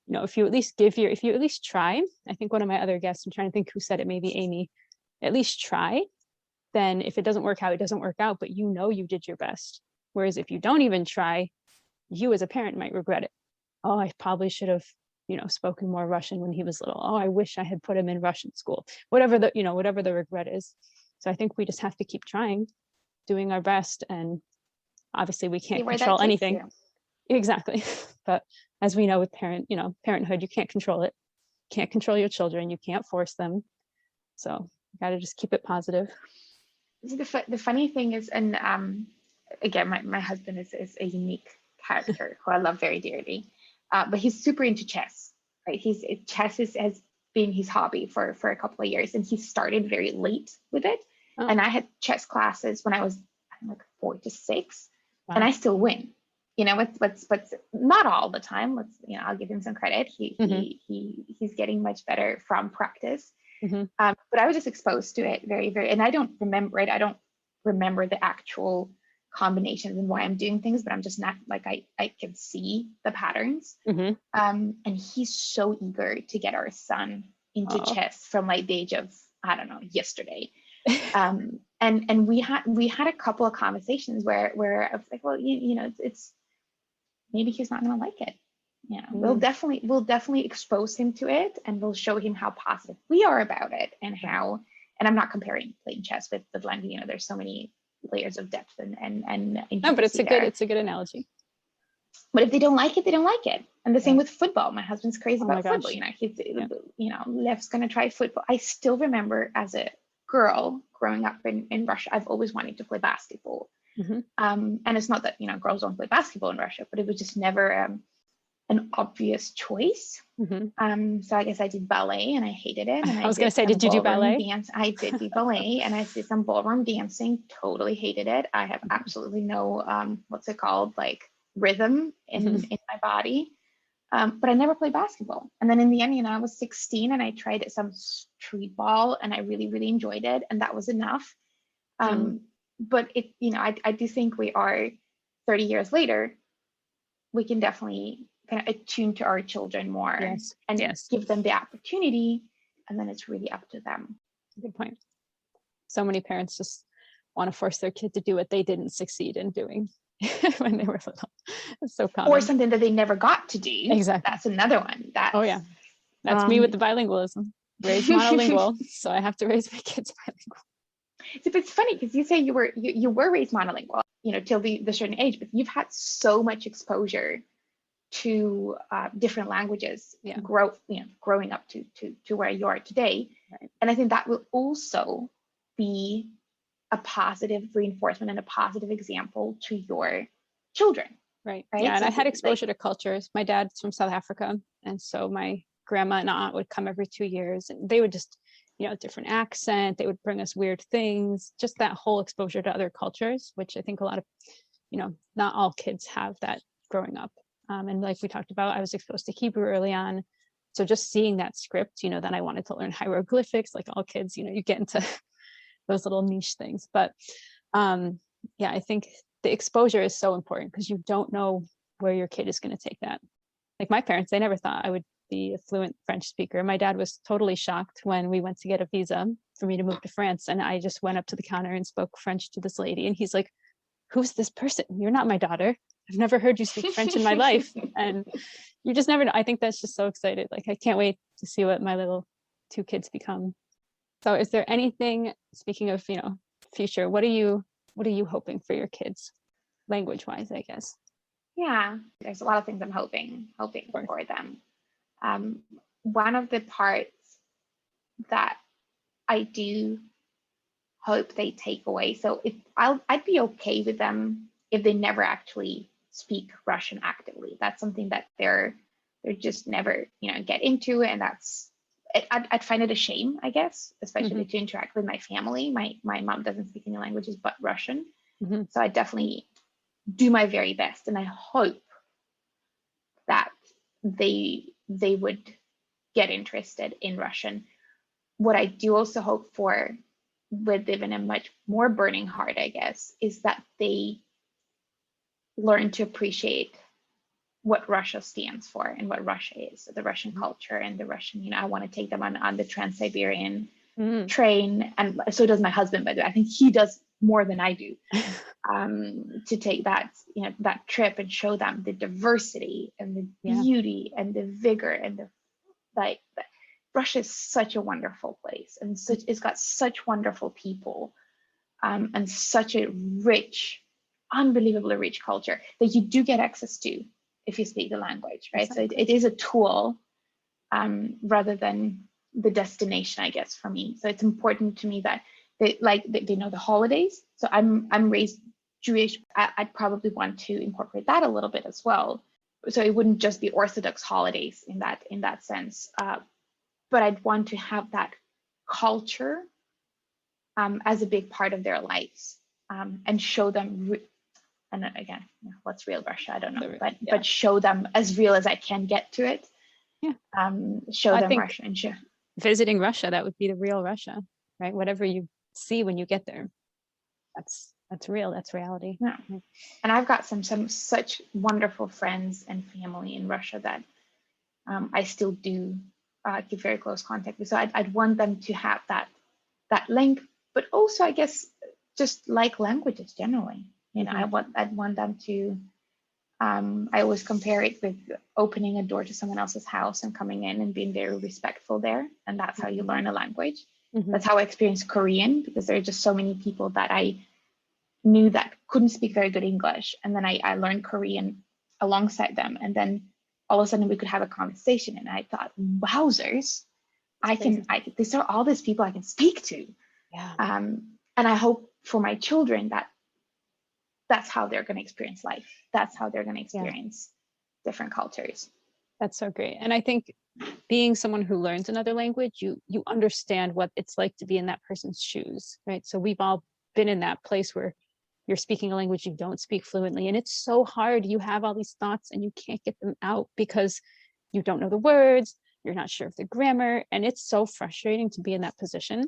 if you at least try, I think one of my other guests, I'm trying to think who said it, maybe Amy, at least try. Then if it doesn't work out, it doesn't work out, but you did your best. Whereas if you don't even try, you as a parent might regret it. Oh, I probably should have, spoken more Russian when he was little. Oh, I wish I had put him in Russian school. Whatever the regret is. So I think we just have to keep trying, doing our best. And obviously we can't control anything. Exactly. But as we know with parenthood, you can't control it. You can't control your children. You can't force them. So you got to just keep it positive. The funny thing is, and again, my husband is a unique character who I love very dearly, but he's super into chess, right? Chess has been his hobby for a couple of years, and he started very late with it. Oh. And I had chess classes when I was like 4 to 6, wow. And I still win. What's not all the time. I'll give him some credit. He's getting much better from practice. Mm-hmm. But I was just exposed to it very, very, and I don't remember it. I don't remember the actual combinations and why I'm doing things, but I'm just not like, I can see the patterns. Mm-hmm. And he's so eager to get our son into chess from like the age of, I don't know, yesterday. And we had a couple of conversations where I was like, well, it's maybe he's not going to like it. We'll definitely expose him to it, and we'll show him how positive we are about it, and I'm not comparing playing chess with language. There's so many layers of depth and no, but it's a good analogy. But if they don't like it, they don't like it. And the same with football. My husband's crazy about football. Lev's going to try football. I still remember as a girl growing up in Russia, I've always wanted to play basketball. Mm-hmm. And it's not that, girls don't play basketball in Russia, but it was just never an obvious choice. Mm-hmm. So I guess I did ballet and I hated it. And I was going to say, did you do ballet? I did do ballet, and I did some ballroom dancing, totally hated it. I have absolutely no, what's it called? Like rhythm in my body. But I never played basketball. And then in the end, I was 16 and I tried some street ball and I really, really enjoyed it. And that was enough. But I do think we are 30 years later, we can definitely kind of attune to our children more and give them the opportunity. And then it's really up to them. Good point. So many parents just want to force their kid to do what they didn't succeed in doing when they were little. It's so common. Or something that they never got to do. Exactly. That's another one. That's me with the bilingualism. Raised monolingual, so I have to raise my kids bilingual. It's funny because you say you were raised monolingual, till the certain age, but you've had so much exposure to different languages, growing up to where you are today. Right. And I think that will also be a positive reinforcement and a positive example to your children. Right. Yeah. And I had exposure to cultures. My dad's from South Africa. And so my grandma and aunt would come every 2 years, and they would just, different accent. They would bring us weird things, just that whole exposure to other cultures, which I think a lot of, not all kids have that growing up. And like we talked about, I was exposed to Hebrew early on. So just seeing that script, then I wanted to learn hieroglyphics, like all kids, you get into those little niche things. But I think the exposure is so important because you don't know where your kid is going to take that. Like my parents, they never thought I would be a fluent French speaker. My dad was totally shocked when we went to get a visa for me to move to France. And I just went up to the counter and spoke French to this lady. And he's like, who's this person? You're not my daughter. I've never heard you speak French in my life. And you just never know. I think that's just so excited. Like, I can't wait to see what my little 2 kids become. So is there anything, speaking of, future, what are you hoping for your kids, language wise, I guess? Yeah, there's a lot of things I'm hoping for them. One of the parts that I do hope they take away. So I'd be okay with them if they never actually speak Russian actively. That's something that they're just never get into, and I'd find it a shame, I guess, especially to interact with my family. My mom doesn't speak any languages but Russian, so I definitely do my very best, and I hope that they would get interested in Russian. What I do also hope for, with even a much more burning heart, I guess, is that they learn to appreciate what Russia stands for and what Russia is, the Russian culture and the Russian, I want to take them on the Trans-Siberian train. And so does my husband, by the way. I think he does more than I do, to take that, that trip and show them the diversity and the beauty and the vigor and Russia is such a wonderful place, and it's got such wonderful people, and such a rich, unbelievably rich culture that you do get access to if you speak the language, right? Exactly. So it is a tool, rather than the destination, I guess, for me. So it's important to me that they know the holidays. So I'm raised Jewish. I'd probably want to incorporate that a little bit as well. So it wouldn't just be Orthodox holidays in that sense. But I'd want to have that culture as a big part of their lives, and show them, and again, what's real Russia? I don't know, but show them as real as I can get to it. Yeah. Show them Russia and show. Visiting Russia, that would be the real Russia, right? Whatever you see when you get there, that's real. That's reality. Yeah. And I've got some such wonderful friends and family in Russia that I still do keep very close contact with. So I'd want them to have that link, but also, I guess, just like languages generally. I'd want them to. I always compare it with opening a door to someone else's house and coming in and being very respectful there, and that's how you learn a language. That's how I experienced Korean, because there are just so many people that I knew that couldn't speak very good English, and then I learned Korean alongside them, and then all of a sudden we could have a conversation, and I thought, wowzers, these are all these people I can speak to. Yeah. And I hope for my children that that's how they're going to experience life. That's how they're going to experience different cultures. That's so great. And I think being someone who learns another language, you understand what it's like to be in that person's shoes, right? So we've all been in that place where you're speaking a language you don't speak fluently, and it's so hard. You have all these thoughts and you can't get them out because you don't know the words, you're not sure of the grammar, and it's so frustrating to be in that position.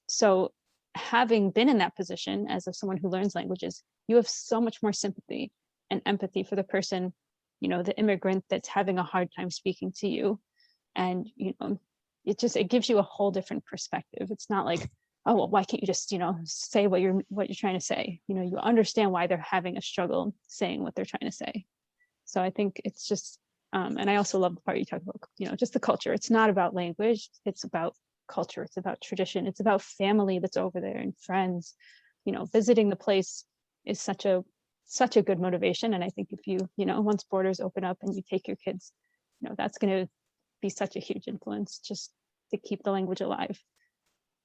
So having been in that position as someone who learns languages, you have so much more sympathy and empathy for the person, the immigrant that's having a hard time speaking to you. And, it gives you a whole different perspective. It's not like, oh, well, why can't you just, say what you're trying to say? You understand why they're having a struggle saying what they're trying to say. So I think it's just, and I also love the part you talk about, just the culture. It's not about language. It's about culture. It's about tradition. It's about family that's over there and friends. Visiting the place is such a good motivation. And I think if you, once borders open up and you take your kids, that's going to be such a huge influence just to keep the language alive.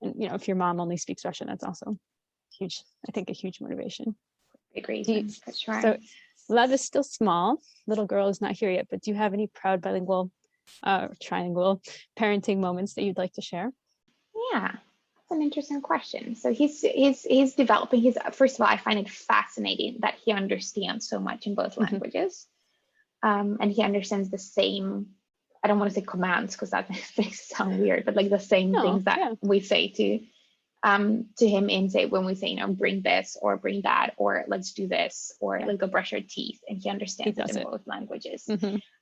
And, if your mom only speaks Russian, that's also huge, I think a huge motivation. Big reason, for sure. So Lev is still small. Little girl is not here yet, but do you have any proud bilingual, trilingual parenting moments that you'd like to share? Yeah, that's an interesting question. So he's developing. First of all, I find it fascinating that he understands so much in both languages, and he understands the same. I don't want to say commands because that makes it sound weird, but like the same things that we say to to him and say, when we say, bring this or bring that, or let's do this, or like go brush your teeth, and he understands it in both languages.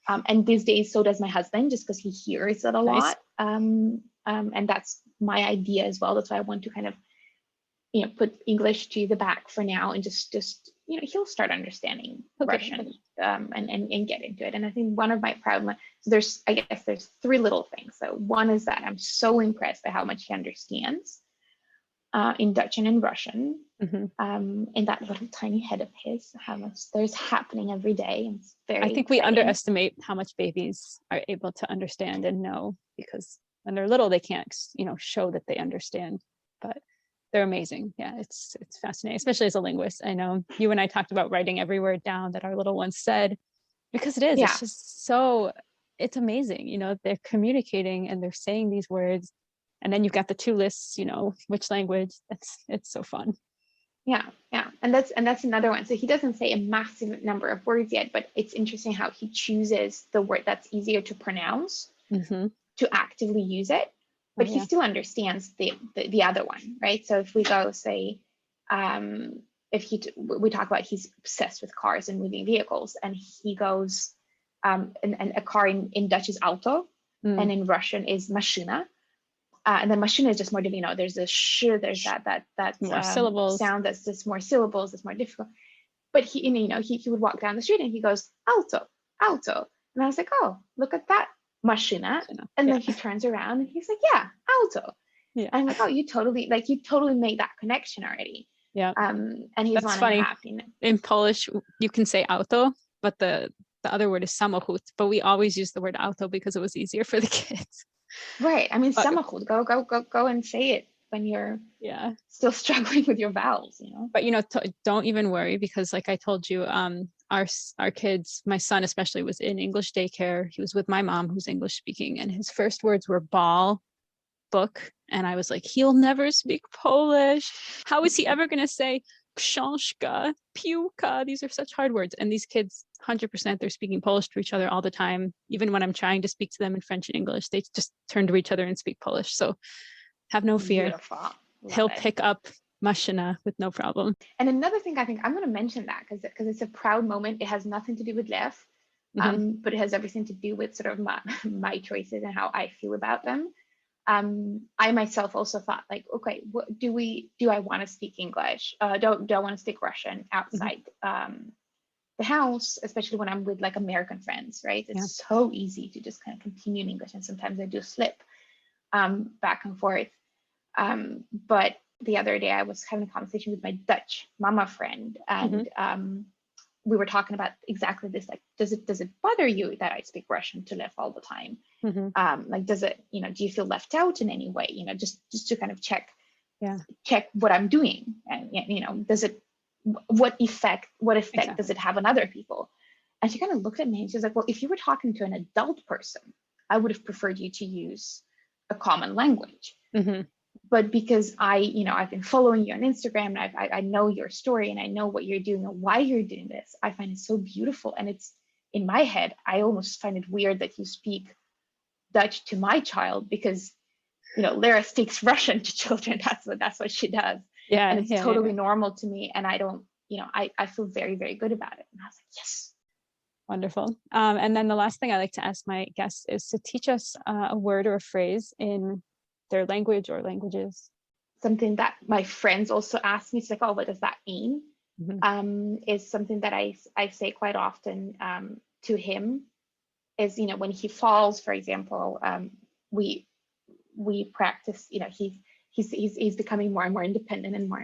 And these days, so does my husband, just because he hears it a lot. And that's my idea as well. That's why I want to kind of, put English to the back for now, and just he'll start understanding Russian and get into it. And I think one of my problems, there's three little things. So one is that I'm so impressed by how much he understands in Dutch and in Russian, in that little tiny head of his, how much there's happening every day. It's very I think we exciting. underestimate how much babies are able to understand and know, because when they're little, they can't, show that they understand, but they're amazing. Yeah, it's fascinating, especially as a linguist. I know you and I talked about writing every word down that our little ones said, because it is, it's just so, it's amazing. They're communicating and they're saying these words. And then you've got the two lists, which language. It's so fun. Yeah. And that's another one. So he doesn't say a massive number of words yet, but it's interesting how he chooses the word that's easier to pronounce to actively use it. But he still understands the other one, right? So if we go say, we talk about he's obsessed with cars and moving vehicles, and he goes, and a car in Dutch is auto, and in Russian is машина. And then machine is just more, there's a sh, there's that more syllables sound that's just more syllables, that's more difficult. But he would walk down the street and he goes, auto. And I was like, oh, look at that, machina. And then he turns around and he's like, yeah, auto. Yeah. And I'm like, oh, you totally made that connection already. Yeah. And he's that's funny. In Polish, you can say auto, but the other word is samochód. But we always use the word auto because it was easier for the kids. Right. I mean, samochód, go and say it when you're still struggling with your vowels, But, don't even worry, because like I told you, our kids, my son especially, was in English daycare. He was with my mom, who's English speaking, and his first words were ball, book. And I was like, he'll never speak Polish. How is he ever going to say książka, piłka? These are such hard words. And these kids, 100%, they're speaking Polish to each other all the time. Even when I'm trying to speak to them in French and English, they just turn to each other and speak Polish. So have no fear. He'll pick up maszina with no problem. And another thing, I think I'm going to mention that because it's a proud moment. It has nothing to do with Lev, but it has everything to do with sort of my choices and how I feel about them. I myself also thought, like, okay, do I want to speak English? Do I want to speak Russian outside the house, especially when I'm with like American friends, right? It's so easy to just kind of continue in English, and sometimes I do slip back and forth. But the other day I was having a conversation with my Dutch mama friend, and we were talking about exactly this, like, does it bother you that I speak Russian to Lev all the time? Like, does it, do you feel left out in any way? Just to kind of check what I'm doing, and what effect does it have on other people? And she kind of looked at me and she was like, well, if you were talking to an adult person, I would have preferred you to use a common language. But because I've been following you on Instagram, and I know your story, and I know what you're doing and why you're doing this, I find it so beautiful. And it's, in my head, I almost find it weird that you speak Dutch to my child, because Lera speaks Russian to children. That's what she does. Yeah, and it's totally normal to me. And I don't, I feel very, very good about it. And I was like, yes. Wonderful. And then the last thing I like to ask my guests is to teach us a word or a phrase in their language or languages. Something that my friends also ask me, it's like, oh, what does that mean? Is something that I say quite often to him, is, when he falls, for example, we practice, he's becoming more and more independent and more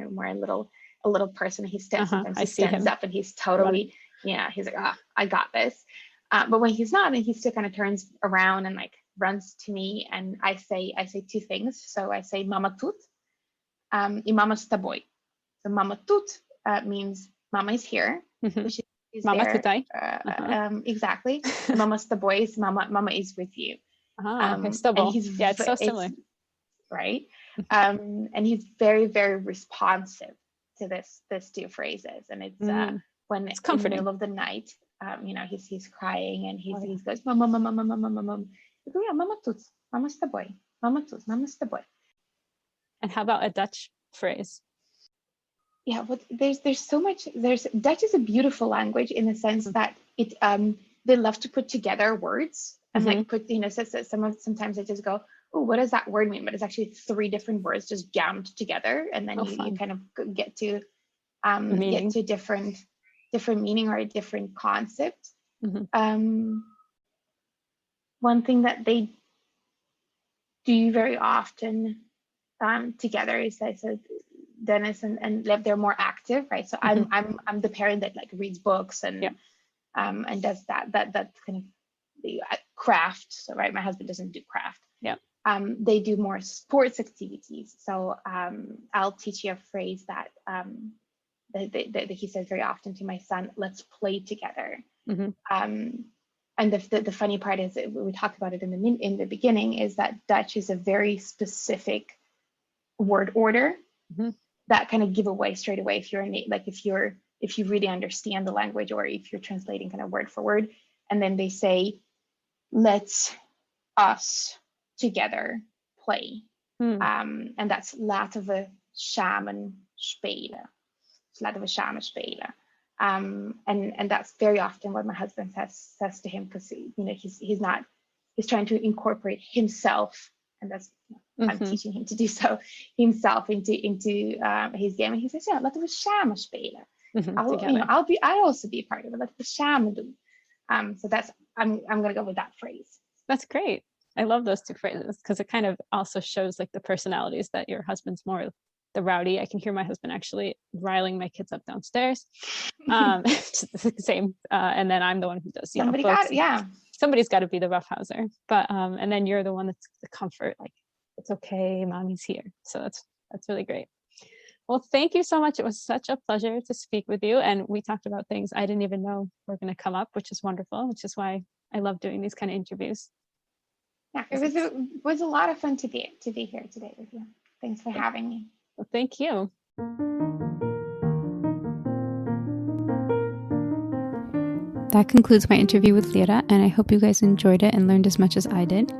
a little person. He stands up and he's totally, he's like, oh, I got this. But when he's not, and he still kind of turns around and like runs to me, and I say two things. So I say mama тут, и mama с тобой. So mama тут means mama is here. She's mama there. Tutaj. Exactly. Mama с тобой is mama is with you. Okay, And it's so similar. Right. And he's very, very responsive to this two phrases. And it's when it's in the middle of the night, he's crying, and he goes, mama, mama, mama, mama, mama. I go, yeah, mama тут, mama с тобой, mama тут, mama с тобой. And how about a Dutch phrase? Yeah, but there's so much. Dutch is a beautiful language in the sense that it they love to put together words and like put, you know, so sometimes they just go, oh, what does that word mean? But it's actually 3 different words just jammed together, and then you kind of get to different meaning or a different concept. One thing that they do very often together is that, so Dennis and Lev, they're more active, right? So I'm the parent that like reads books and does that kind of the craft. So right, my husband doesn't do craft. Yeah. They do more sports activities. So I'll teach you a phrase that that he says very often to my son: "Let's play together." And the funny part is, we talked about it in the beginning, is that Dutch is a very specific word order that kind of give away straight away if you really understand the language, or if you're translating kind of word for word. And then they say, "Let's us together play," and that's laten we samen spelen. Laten we samen spelen. And that's very often what my husband says to him, because he's trying to incorporate himself, and that's I'm teaching him to do so himself into his game. And he says, "Yeah, laten we samen spelen." I'll also be a part of it. Laten we samen doen. So that's I'm gonna go with that phrase. That's great. I love those 2 phrases, because it kind of also shows like the personalities, that your husband's more the rowdy. I can hear my husband actually riling my kids up downstairs. It's the same. And then I'm the one who does, somebody's got to be the roughhouser. But and then you're the one that's the comfort, like, it's okay, mommy's here. So that's really great. Well, thank you so much. It was such a pleasure to speak with you. And we talked about things I didn't even know were going to come up, which is wonderful, which is why I love doing these kind of interviews. Yeah, it was a lot of fun to be here today with you. Thanks for having me. Well, thank you. That concludes my interview with Lera, and I hope you guys enjoyed it and learned as much as I did.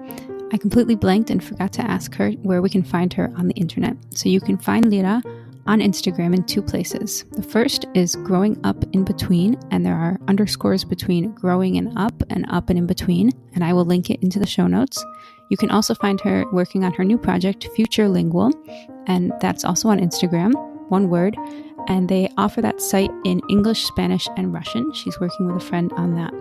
I completely blanked and forgot to ask her where we can find her on the internet. So you can find Lera on Instagram in 2 places. The first is Growing Up in Between, and there are underscores between growing and up and in between, and I will link it into the show notes. You can also find her working on her new project, Future Lingual, and that's also on Instagram, one word, and they offer that site in English, Spanish, and Russian. She's working with a friend on that.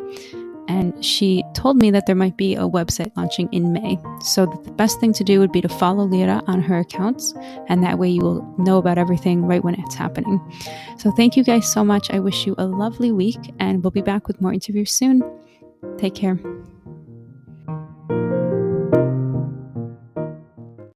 And she told me that there might be a website launching in May. So the best thing to do would be to follow Lera on her accounts, and that way you will know about everything right when it's happening. So thank you guys so much. I wish you a lovely week, and we'll be back with more interviews soon. Take care.